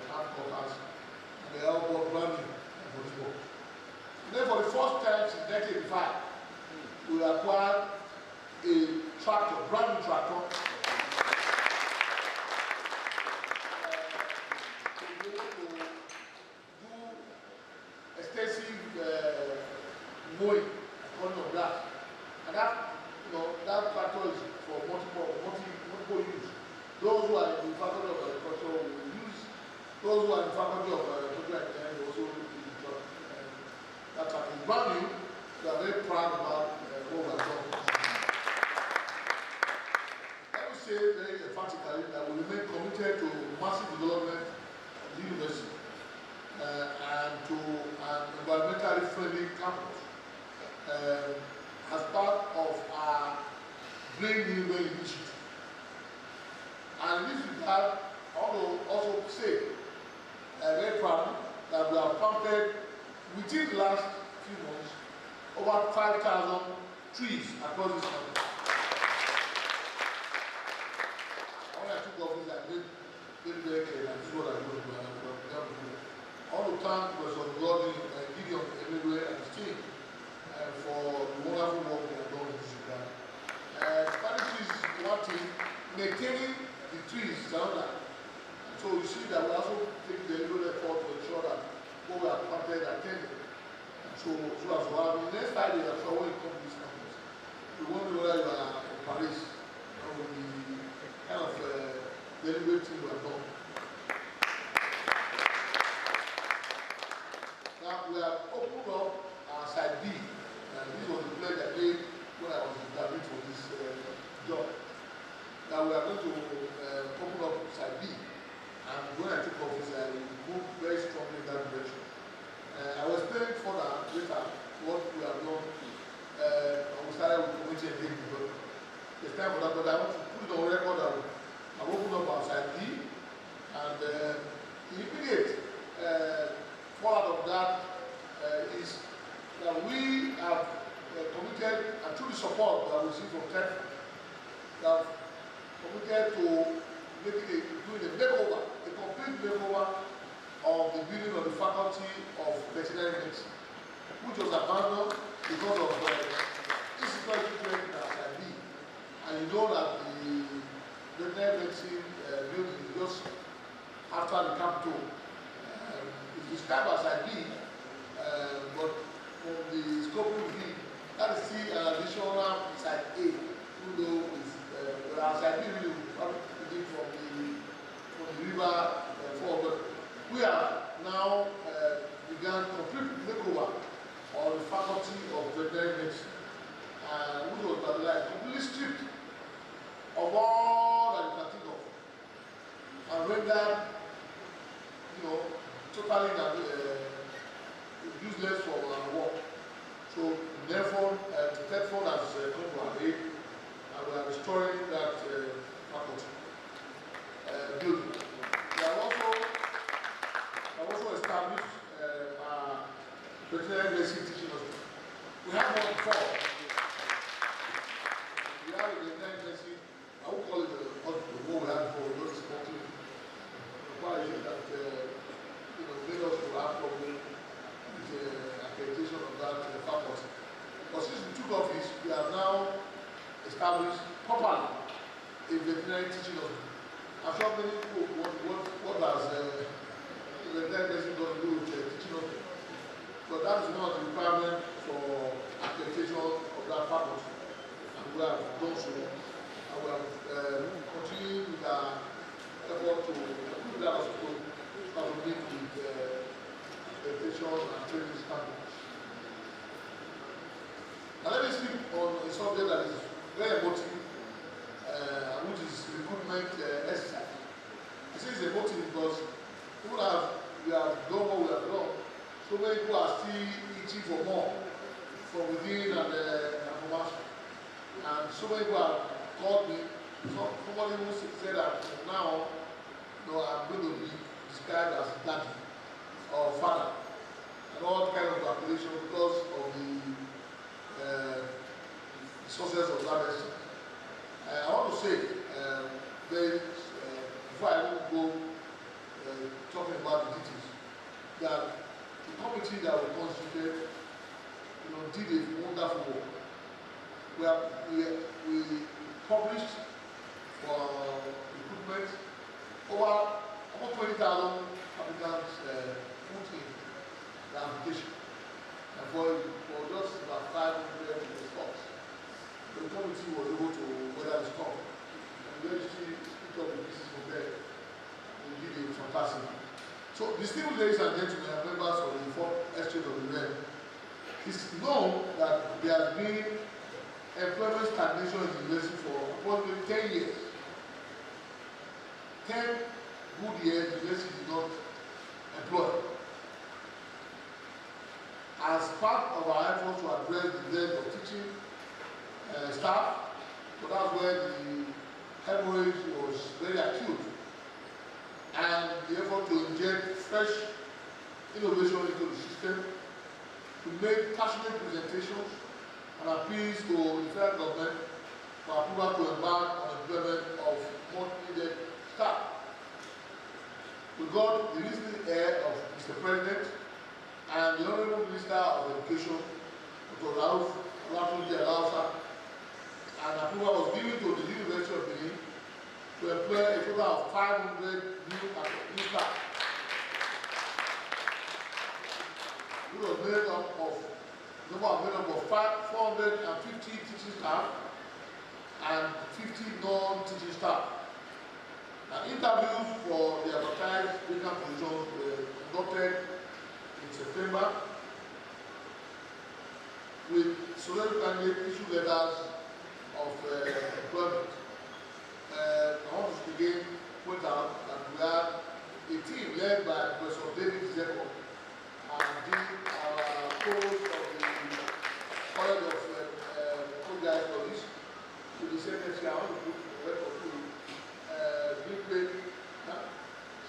hand cutters, and they are all brand new for this work. Then for the first time since 1985, we acquired a tractor, brand new tractor, to be able to do extensive mowing on grass. And that, that tractor is for multiple use. Those who are in the faculty of agriculture will use. Those who are in the faculty of agriculture and will also use that tractor is brand new. We are very proud about what we have done. I would say very emphatically that we remain committed to massive development of the university and to an environmentally friendly campus as part of our Green New Way initiative. And in this regard, I want to also say very proud that we have planted within the last few months over 5,000 trees across this country. When I took office, I made very clear that this is what I want to do. I want to thank Professor Gordon, Gideon everywhere and his team for the wonderful work they have done in this regard. Planting trees is one thing, maintaining the trees is another. So you see that we also take the deliberate effort to ensure that what we have planted are tended. So as well, in the next 5 years, I'm sure when you come to this campus, we won't know whether you are in Paris or with the kind of deliberate thing we have done. Now we have opened up our side B, and this was the pledge I made when I was interviewed for this job. Now we are going to open up side B, and when I took office, I moved very strongly in that direction. I will explain further later what we have done. We started with community engagement, but it's time for that. But I want to put it on record that I've opened up our side B, and the immediate fallout of that is that we have committed, and through the support that we see from TEF, have committed to doing a makeover, a complete makeover of the building of the Faculty of Veterinary Medicine, which was abandoned because of insecurity threat in our side B. And you know that the veterinary medicine building is just after the Capitol. It's described as side B, but from the scope of the that is still an additional side A, even though our side B really probably begin from the river forward. But we have now begun complete makeover of the Faculty of Veterinary Medicine, which was completely stripped of all that you can think of, and rendered, totally useless for our work. So therefore, the third fund has come to our aid, and we are restoring that faculty building. We have also established our veterinary medicine teaching hospital. We have one before. We have a veterinary medicine, I won't call it a hospital, what we had before, not supporting. Why is it that made us to have problem with the accreditation of that faculty? But since we took office, we have now established properly a veterinary teaching hospital. I'm sure many people what has veterinary medicine got to do with teaching hospital. But that is not the requirement for accreditation of that faculty. And we have done so. And we have continued with our effort to improve that hospital that will meet with the dean and promotion. And so many people have called me. Somebody who said that now, I'm going to be described as daddy or father, and all kind of calculation because of the sources of that lesson. I want to say, before I go talking about the details, that the committee that we constituted, did a wonderful work. We published for recruitment over 20,000 applicants put in the application, and for just about 500 spots. The committee was able to weather the storm, and the registry picked up the pieces from there. We did a fantastic. So, distinguished ladies and gentlemen, and members of the fourth exchange of the realm, it's known that there has been employment stagnation in the university for approximately 10 years. 10 good years, the university did not employ. As part of our efforts to address the dearth of teaching staff, so that's where the hemorrhage was very acute, and the effort to inject fresh innovation into the system, to make passionate presentations and appeals to the federal government for approval to embark on employment of much needed staff. We got the listening ear of Mr. President and the Honorable Minister of Education, Dr. Olatunji Alausa, and approval was given to the University of Benin to employ a total of 500 new staff. It was made up of 450 teaching staff and 50 non-teaching staff. And interviews for the advertised vacant positions were conducted in September, with selected candidates issued letters of employment. I want to again point out that we had a team led by Professor David Zeko and our co-host of the College of Postgraduate Studies, to the secretary. I want to put the record to Big Play.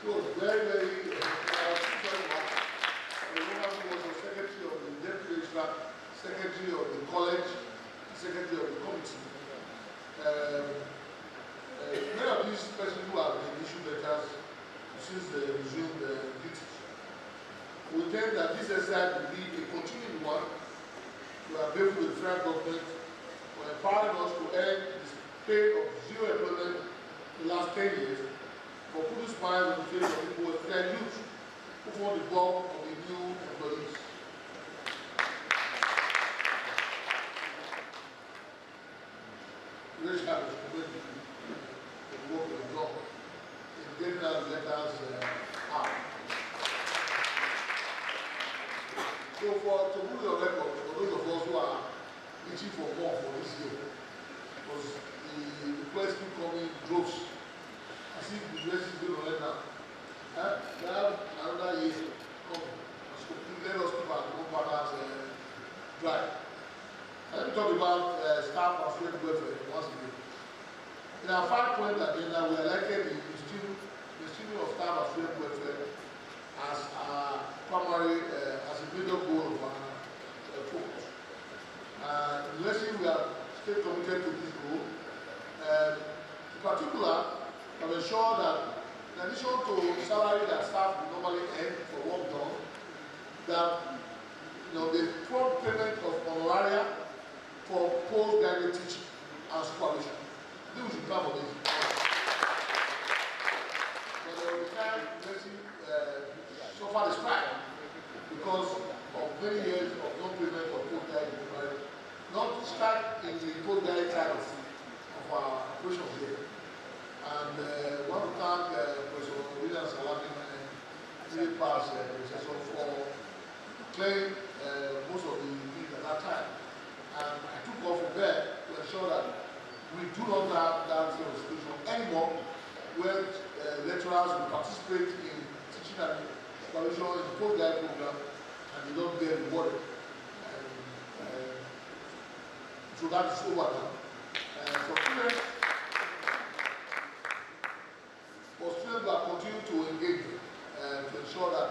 She was very, very the woman who was the secretary of the deputy registrar, secretary of the college, secretary of the committee. Many of these persons who have been issued letters since they resumed their duties. We intend that this exercise will be a continuing one. We are grateful to the federal government for empowering us to end this pay of zero employment in the last 10 years, for putting smiles on the face of people, especially youth, who form the bulk of the new employees. The registrar was committed to the work of the job in getting our letters out. So to put your record, for those of us who are reaching for more for this year, because the request keep coming in droves. I see the university is going to let now. They have another year coming. So let us keep our own partners dry. Let me talk about staff and student welfare once again. In our 5-point agenda, we elected the institute of staff and student welfare as our primary, as a major goal of our focus. In lesson, we are still committed to this goal. In particular, we have ensured that in addition to the salary that staff would normally earn for work done, that the prompt payment of honoraria for postgraduate teaching and supervision. I think we should plan for this. But there will be time university suffer the strike because of many years of non-payment of postgraduate, not strike in the postgraduate side of our operations here. And I want to thank Professor William Salami and Philip Pass, Professor, for playing most of the lead at that time. And I took off from there to ensure that we do not have that sort of situation anymore where lecturers will participate in teaching and supervision in the postgraduate program and they don't get rewarded. So that is over now. For students, we are continuing to engage to ensure that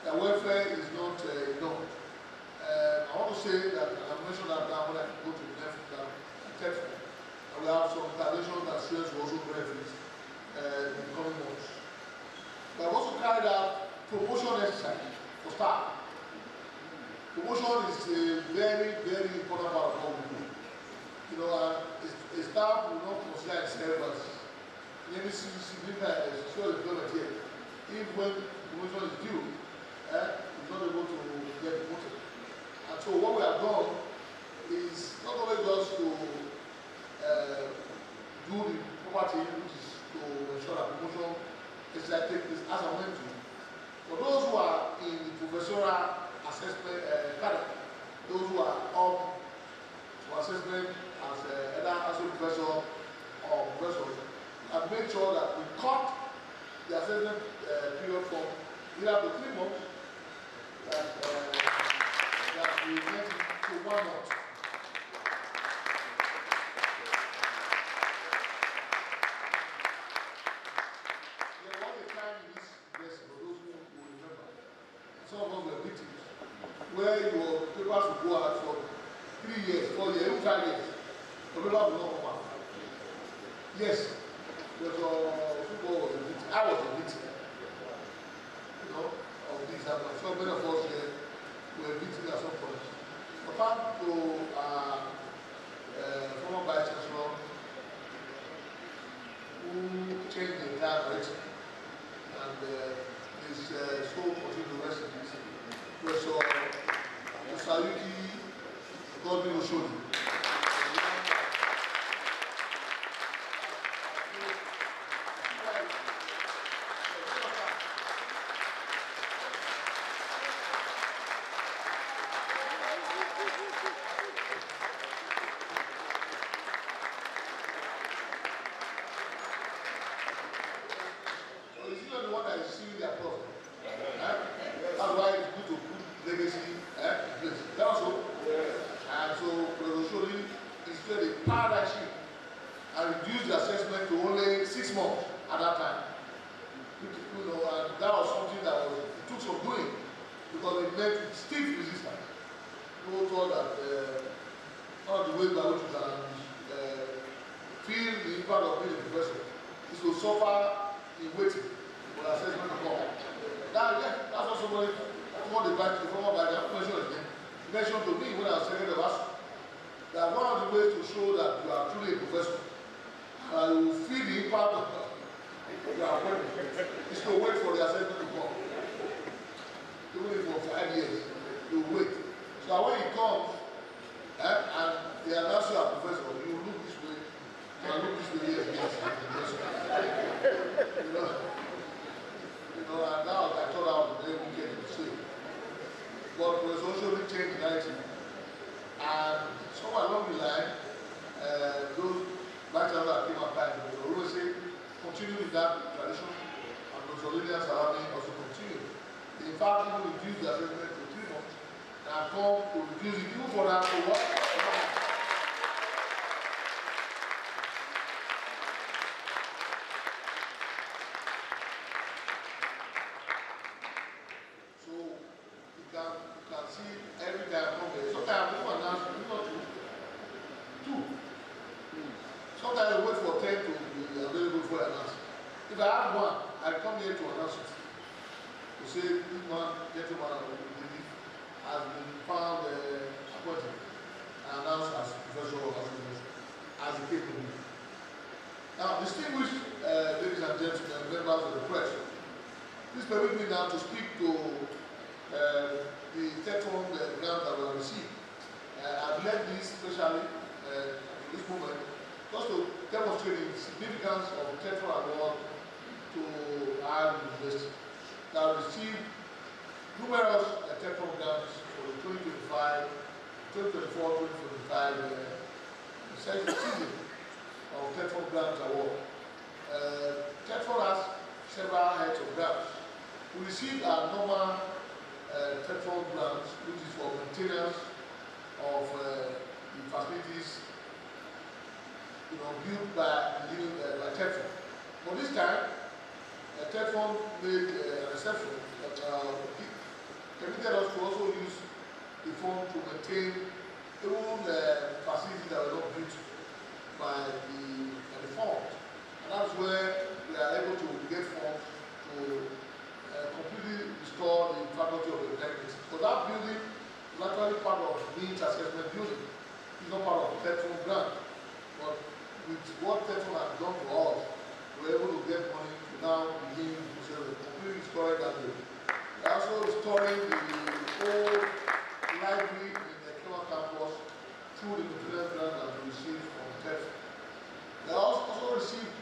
their welfare is not ignored. I want to say that, and I mentioned that now when I go to the next text, we have some interventions that students will also benefit in the coming months. We have also carried out promotion exercise for staff. Promotion is a very, very important part of what we do. You know, a staff will not consider itself as any significant social employment here. If when promotion is due, it's not able to get promoted. And so what we have done is not only just to do the property, which is to ensure that promotion is like take this as I went to. For those who are in the professional assessment cadre, those who are up for assessment as either as a professor or professors, and make sure that we cut the assessment period from either to 3 months that we make it to 1 month. There was a time in this lesson, for those who remember, some of us were victims, where your papers would go out for 3 years, 4 years, even 5 years. The papers will not come out. Yes. Because football was a victim. I was a victim, you know, of this happening. So many of us here were victims at some point. But thanks to former Vice Chancellor who changed the entire direction and his soul continued to rest in peace. Professor Sayuki Godwin Oshodi. Grants, which is for maintenance of the facilities built by Teflon. But this time, Teflon made an exception that permitted us to also use the fund to maintain even facilities that were not built by the fund. And that's where we are able to get funds to completely restore the faculty of the techniques. So that building is actually part of needs assessment building. It's not part of the Teflon grant. But with what Teflon has done for us, we're able to get money to now begin to completely restoring that building. We're also restoring the old library in the Kema campus through the material grant that we received from Teflon. We also received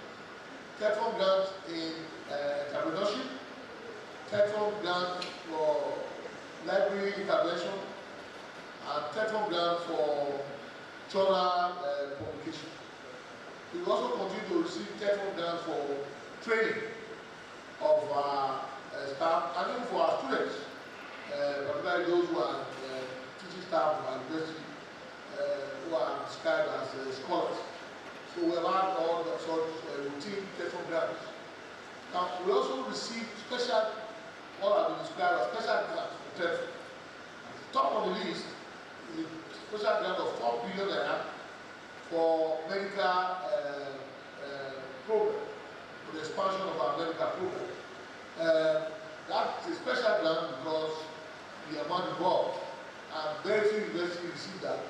Teflon grants in entrepreneurship, Teflon grant for library intervention, and Teflon grant for journal publication. We also continue to receive Teflon grants for training of our staff and even for our students, particularly those who are teaching staff of our university who are described as scholars. So we have had all the sorts of routine Teflon grants. Now we also receive special, what have been described as special grants for Teflon. Top of the list is a special grant of 4 billion naira for medical program, for the expansion of our medical program. That's a special grant because the amount involved, and very few universities receive that.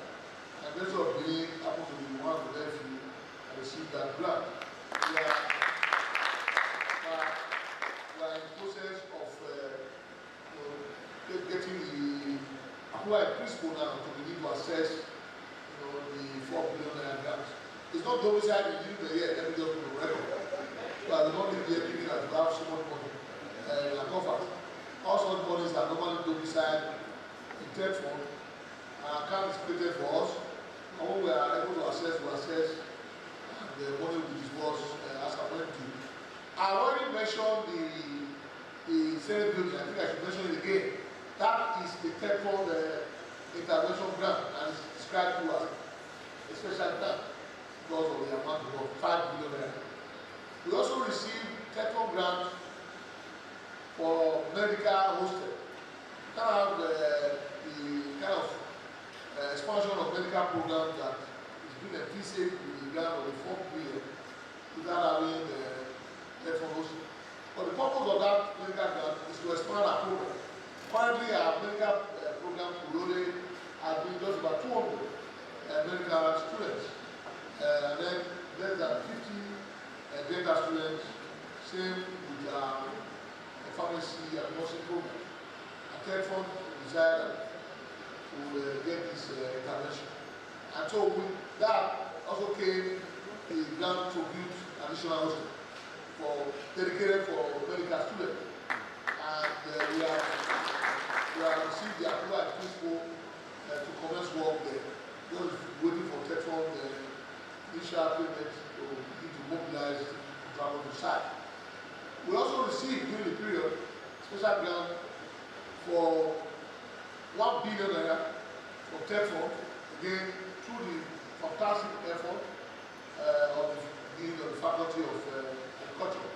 And University of Benin happens to be one of the very few that receive that grant. We are in the process of getting the approval in principle now to begin to assess the 4 billion naira grants. It's not domiciled in the year, let me just put the record. So I will not live here thinking that you have so much money in a coffers. All such monies are normally domiciled in Teflon. Our account is created for us, and when we are able to assess, we assess, and the money will be disbursed as I went to. I already mentioned the Senate building. I think I should mention it again. That is the Teflon intervention grant, and it's described to as a special grant because of the amount of 5 billion naira. We also received Teflon grants for medical hostel. Kind of the kind of expansion of medical programs that is being envisaged with the grant of the 4 billion without having Teflon hostel. But the purpose of that medical grant is to expand our program. Currently, our medical program Kurode has been just about 200 medical students, and then less than 50 dental students, same with pharmacy and nursing program. And Teflon decided to get this intervention. And so with that also came the grant to build additional hostel dedicated for medical students. And we have received the approval in principle to commence work there. Just waiting for Teflon initial payment to begin to mobilize to travel to site. We also received during the period special grant for 1 billion naira from Teflon, again through the fantastic effort of the Faculty of Agriculture.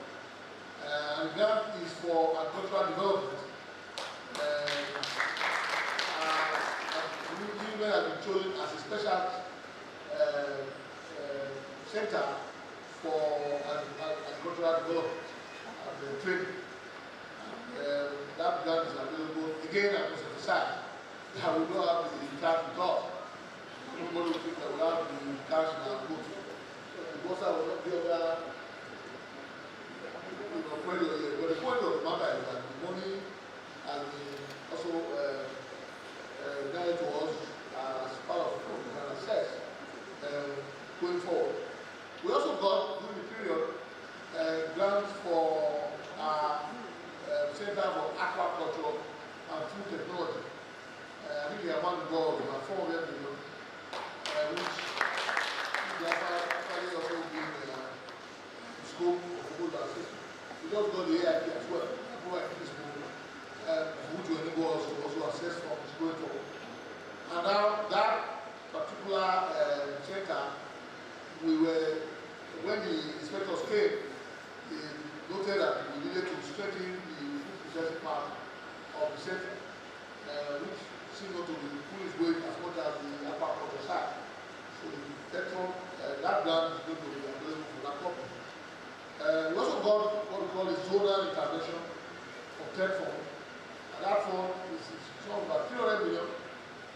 And the grant is for agricultural development. Union has been chosen as a special center for agricultural development and training. That grant is available again at the side. That we don't have the cash with us. Everybody will think that we have the cash in our book. The bossa will not be over pressure here. But the point of the matter is that the money has been also guided to us as part of what we can assess going forward. We also got, during the period, grants for our Center for Aquaculture and Food Technology. I think the amount involved is about 400 million, which is actually also being scope of food assistance. We just got the AIP as well, which will enable us to also assess from this going forward. And now that particular center when the inspectors came, they noted that we needed to strengthen the food processing part of the center, which seems not to be fully going as much as the upper part of the side. So the Tetron, that land is going to be available for that purpose. We also got what we call a zonal intervention of Tetron, and that fund is about 300 million.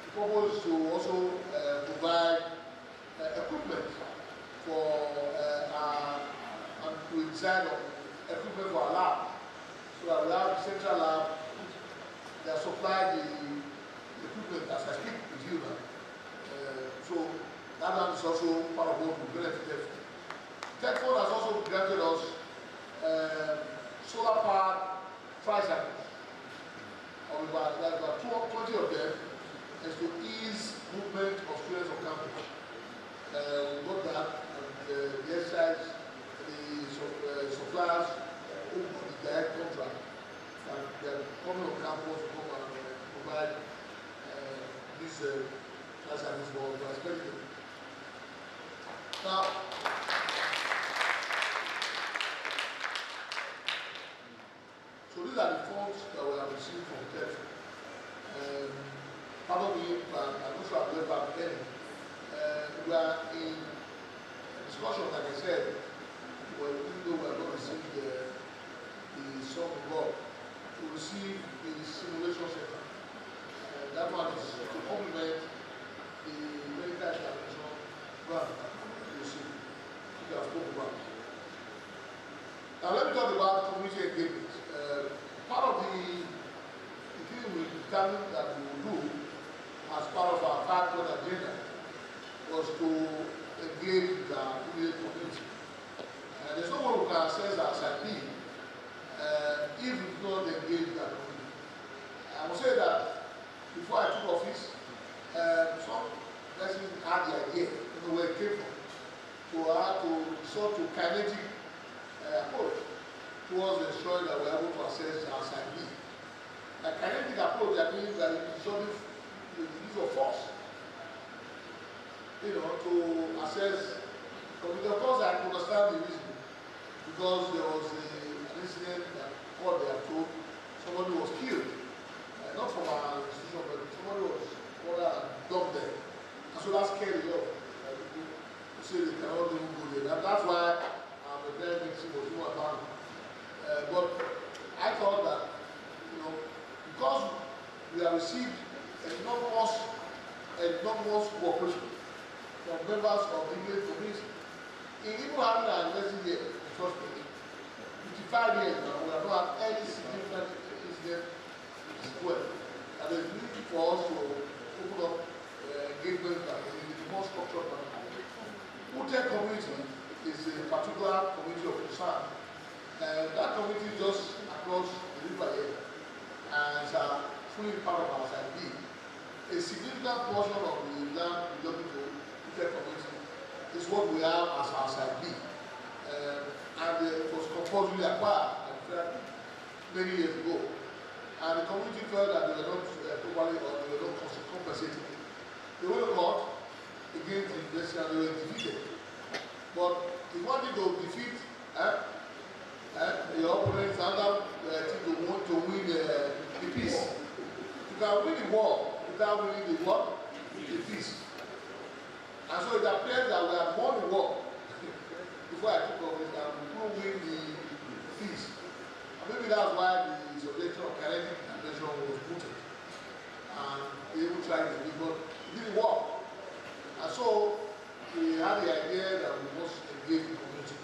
The purpose is to also provide equipment for and to design on equipment for our lab. So that we have the central lab that supply the equipment as I speak with you now. So that land is also part of what we benefited from. Tetford has also granted us solar powered tricycles. Of about 20 of them is to ease movement of students on campus. We got that, and the exercise, the suppliers who got the direct contract, and they're coming on campus to come and provide these tricycles for experimenting. Now, so these are the funds that we have received from TEF. Pardon me, I'm not sure I've left back any. We are in discussion, like I said, even though we have not received the sum involved, to receive the simulation center. That one is to complement the medical examination grant we received. We have spoken about. Now let me talk about community engagement. Part of the thing we determined that we will do as part of our 5-point agenda was to engage with our immediate community. There's no one who can assess our side if we do not engage with our community. I will say that before I took office, some persons had the idea, where it came from, to resort to kinetic approach towards ensuring that we're able to assess our side B. A kinetic approach that means that it is only the use of force, to assess. But of course, I understand the reason, because there was an incident that caught their throat. Somebody was killed, not from our institution, but somebody was dumped there. And so that scared it off. People say they cannot even go there. And that's why the very meeting was more about it. But I thought that, because we have received enormous cooperation from members of the English community, even having an university here, trust me, 55 years now, we have not had any significant incident in this well. And there's need for us to open up engagement that is in the more structured manner. Ute community is a particular community of concern. That community just across the river here, and it's fully part of our side B. A significant portion of the land belonging to Ute community is what we have as our side B. And it was compulsorily acquired many years ago. And the community felt that they were not properly or they were not compensated. They went to court against the university and they were defeated. But if one need to defeat your opponents and to want to win the peace, you can win the war without winning the war, the peace. And so it appears that we have won the war before I took office and we couldn't win the peace. And maybe that's why the subjection of kinetic intervention was mooted. And they even tried to do it, but it didn't work. And so we had the idea that we must engage the community.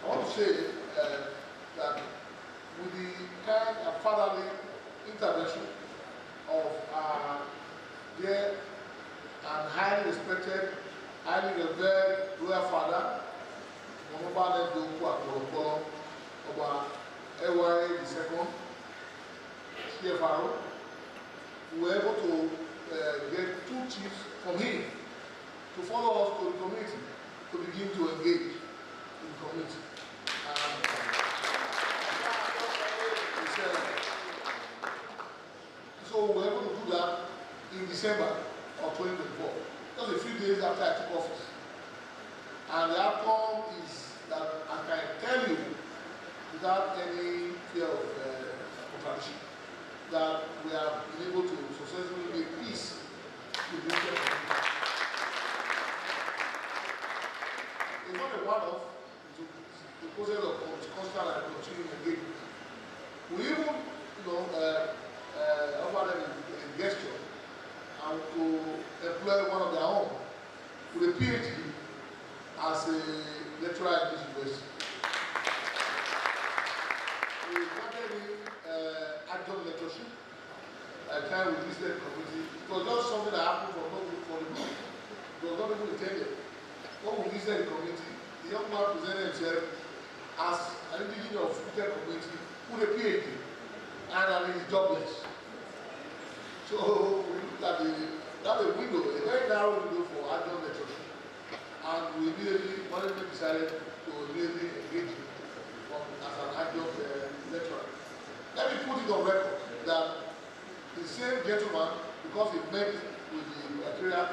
I want to say that with the kind of fatherly intervention of our dear and highly respected, highly revered royal father, Momobane Doku Akorokoro, Oba Ewaye II, CFRO, we were able to get 2 chiefs from him to follow us to the community, to begin to engage in the community. So we were able to do that in December of 2024, just a few days after I took office. And And the outcome is that I can tell you, without any fear of contradiction, that we have been able to successfully make peace with this community. It's not a one-off, it's a process of constant and continuing engagement. We even, offer them a gesture and to employ one of their own with a PhD as a lecturer at this university. We granted him adjunct lectureship at time with this community. It was just something that happened for the group. It was not even intended. When we visited the community, the young man presented himself as an indigenous of the community with a PhD, and he's jobless. So we looked at a window, a very narrow window for adjunct lectureship. And we immediately, management decided to immediately engage him as an adjunct lecturer. Let me put it on record that the same gentleman, because he met with the criteria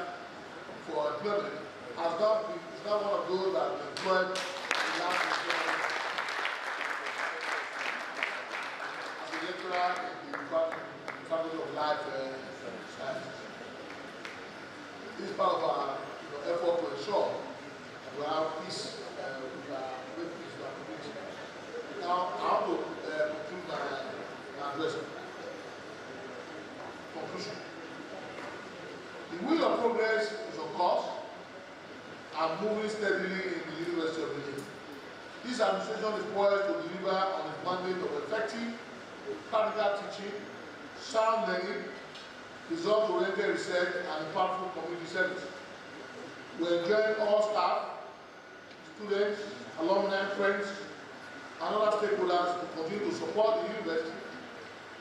for employment, is now one of those that employed in last employment as a lecturer in the Faculty of Life Sciences. This is part of our effort to ensure that we have peace with our community. Now, I want to conclude my address. Conclusion. The wheel of progress is on course and moving steadily in the University of Benin. This administration is poised to deliver on its mandate of effective practical teaching, sound learning, result-oriented research, and impactful community service. We enjoin all staff, students, alumni, friends, and other stakeholders to continue to support the university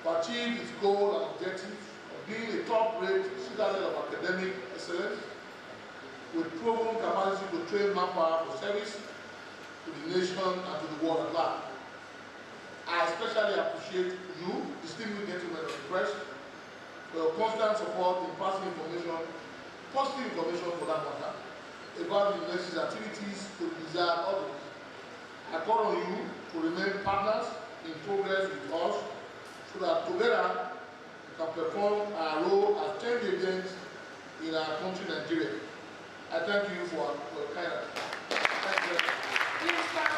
to achieve its goal and objectives of being a top-rate citadel of academic excellence with proven capacity to train manpower for service to the nation and to the world at large. I especially appreciate you, distinguished gentlemen of the press, for your constant support in passing information, positive information for that matter, about the university's activities to the desired audience. I call on you to remain partners in progress with us so that together we can perform our role as change agents in our country, Nigeria. I thank you for your kind attention. Thank you very much. Please stand.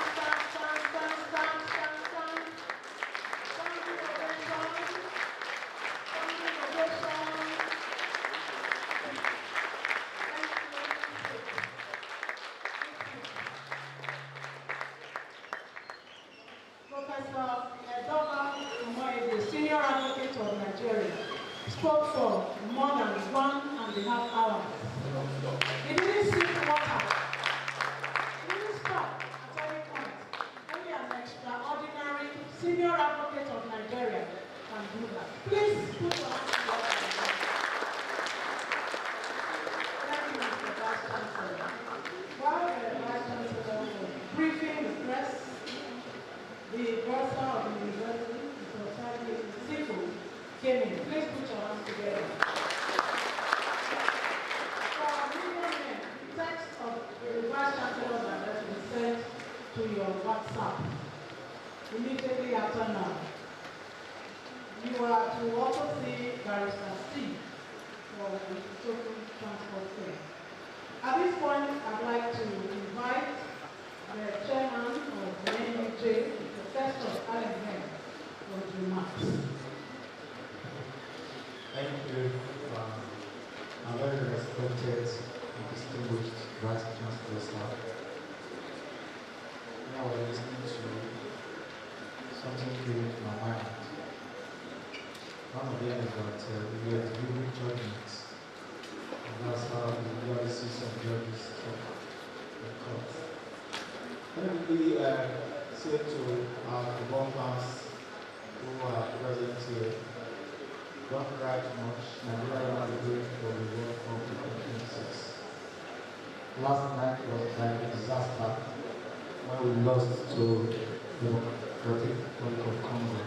Professor Edoma Umoye, the Senior Advocate of Nigeria, spoke for more than 1.5 hours. He didn't sip water. He didn't stop at any point. Only an extraordinary Senior Advocate of Nigeria can do that. Please put your hands together. Thank you, Mr. Vice Chancellor. While the Vice Chancellor was briefing the press, the bursar of the university, Mr. Osagi Sifu, came in. Please put your hands together. For our media men, the text of the Vice Chancellor's address was sent to your WhatsApp immediately after now. You are to also see Barrister C for the total transport fare. At this point, I'd like to invite the chairman of the NUJ, Professor Allen, for his remarks. Thank you, our very respected and distinguished Vice Chancellor, sir. Now we're listening to something came to my mind. One of them is that we are delivering judgments, and that's how the analysis of judges in court. Let me say to our combatants who are present here, don't write much. Nigeria is going for the World Cup 2026. Last night was like a disaster when we lost to the Democratic Republic of Congo.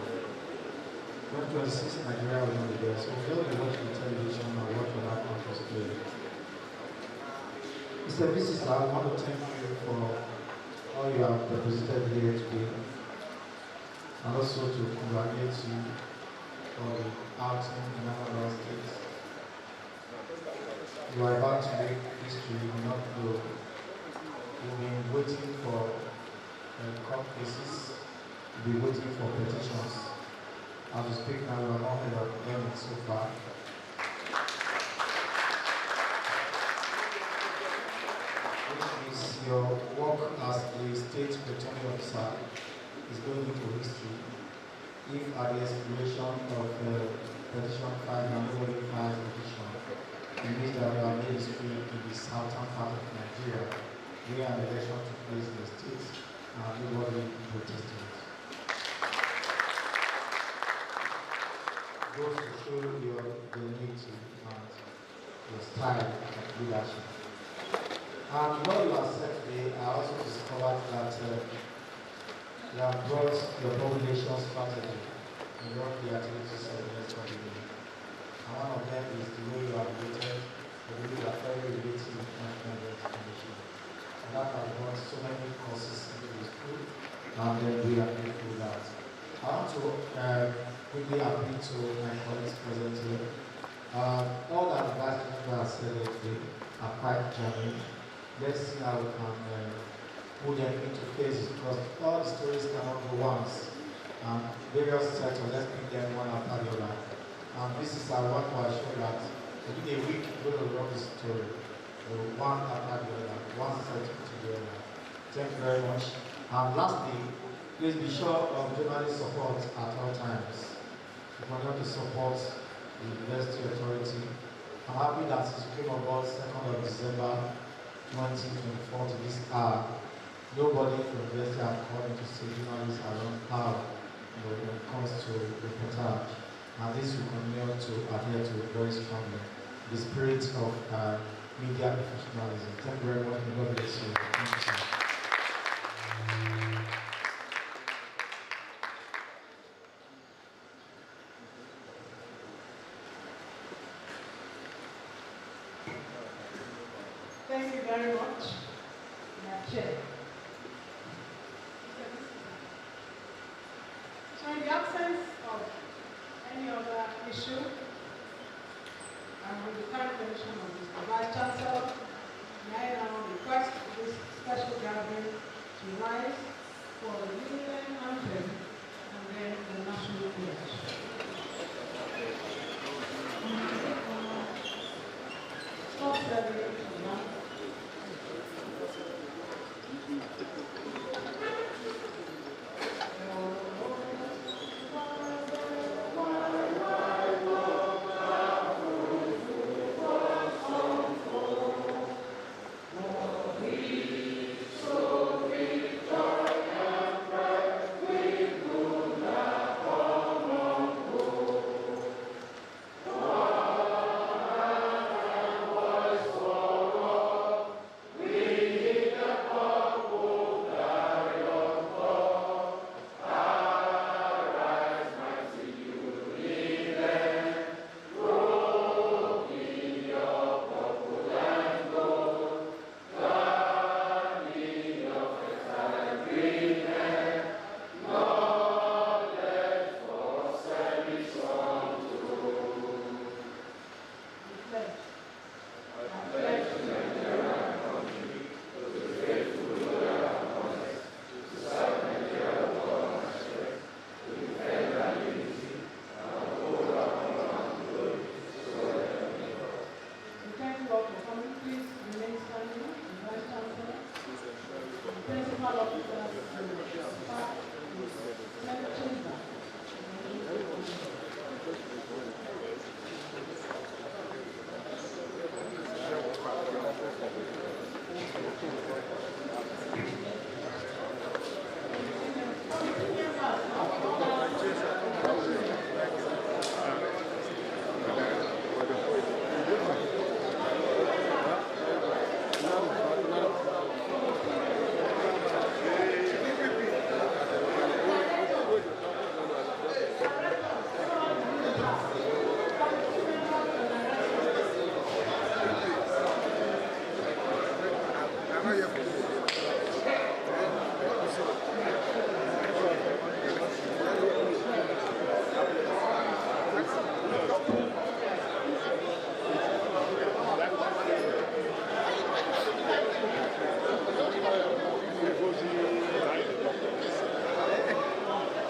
2026 Nigeria was not there, so we'll be watching the television and watch what happens on display. Mr. Visitor, I want to thank you for all you have represented here today, and also to congratulate you for the outing in Anambra State. You are about to make history, not know. You've been waiting for court cases, you've been waiting for petitions. As we speak now, you are not heard of them so far. Your work as the state returning officer is going into history. If at the expiration of petition 5 and nobody files petition, it means that we have made history in the southern part of Nigeria, where an election took place in the state and nobody protested. It goes to show your unity and your style of leadership. And when you are set today, I also discovered that you have brought your population strategy in all the activities of the next community. And one of them is the way you are related, the way you are very related to national education. And that has brought so many courses into the school, and then we are grateful for that. I want to quickly appeal to my colleagues present here. All that the Vice Chancellor has said today are quite genuine. Let's see how we can put them into phases, because all the stories cannot go once. Various sectors, let's pick them one after the other. This is our one to assure that within a week we're going to run this story. One after the other, one sector to the other. Thank you very much. And lastly, please be sure of journalist support at all times. We continue to support the University Authority. I'm happy that since we came on board 2nd of December 2024 to this hour, nobody from the university has called to say journalists around how when it comes to reportage. And this will continue to adhere to very strongly the spirit of media professionalism. Thank you very much. God bless you. Thank you, sir. Thank you very much, Madam Chair. So in the absence of any other issue, and with the kind permission of Mr. Vice Chancellor, may I now request this special gathering to rise for the Union Anthem.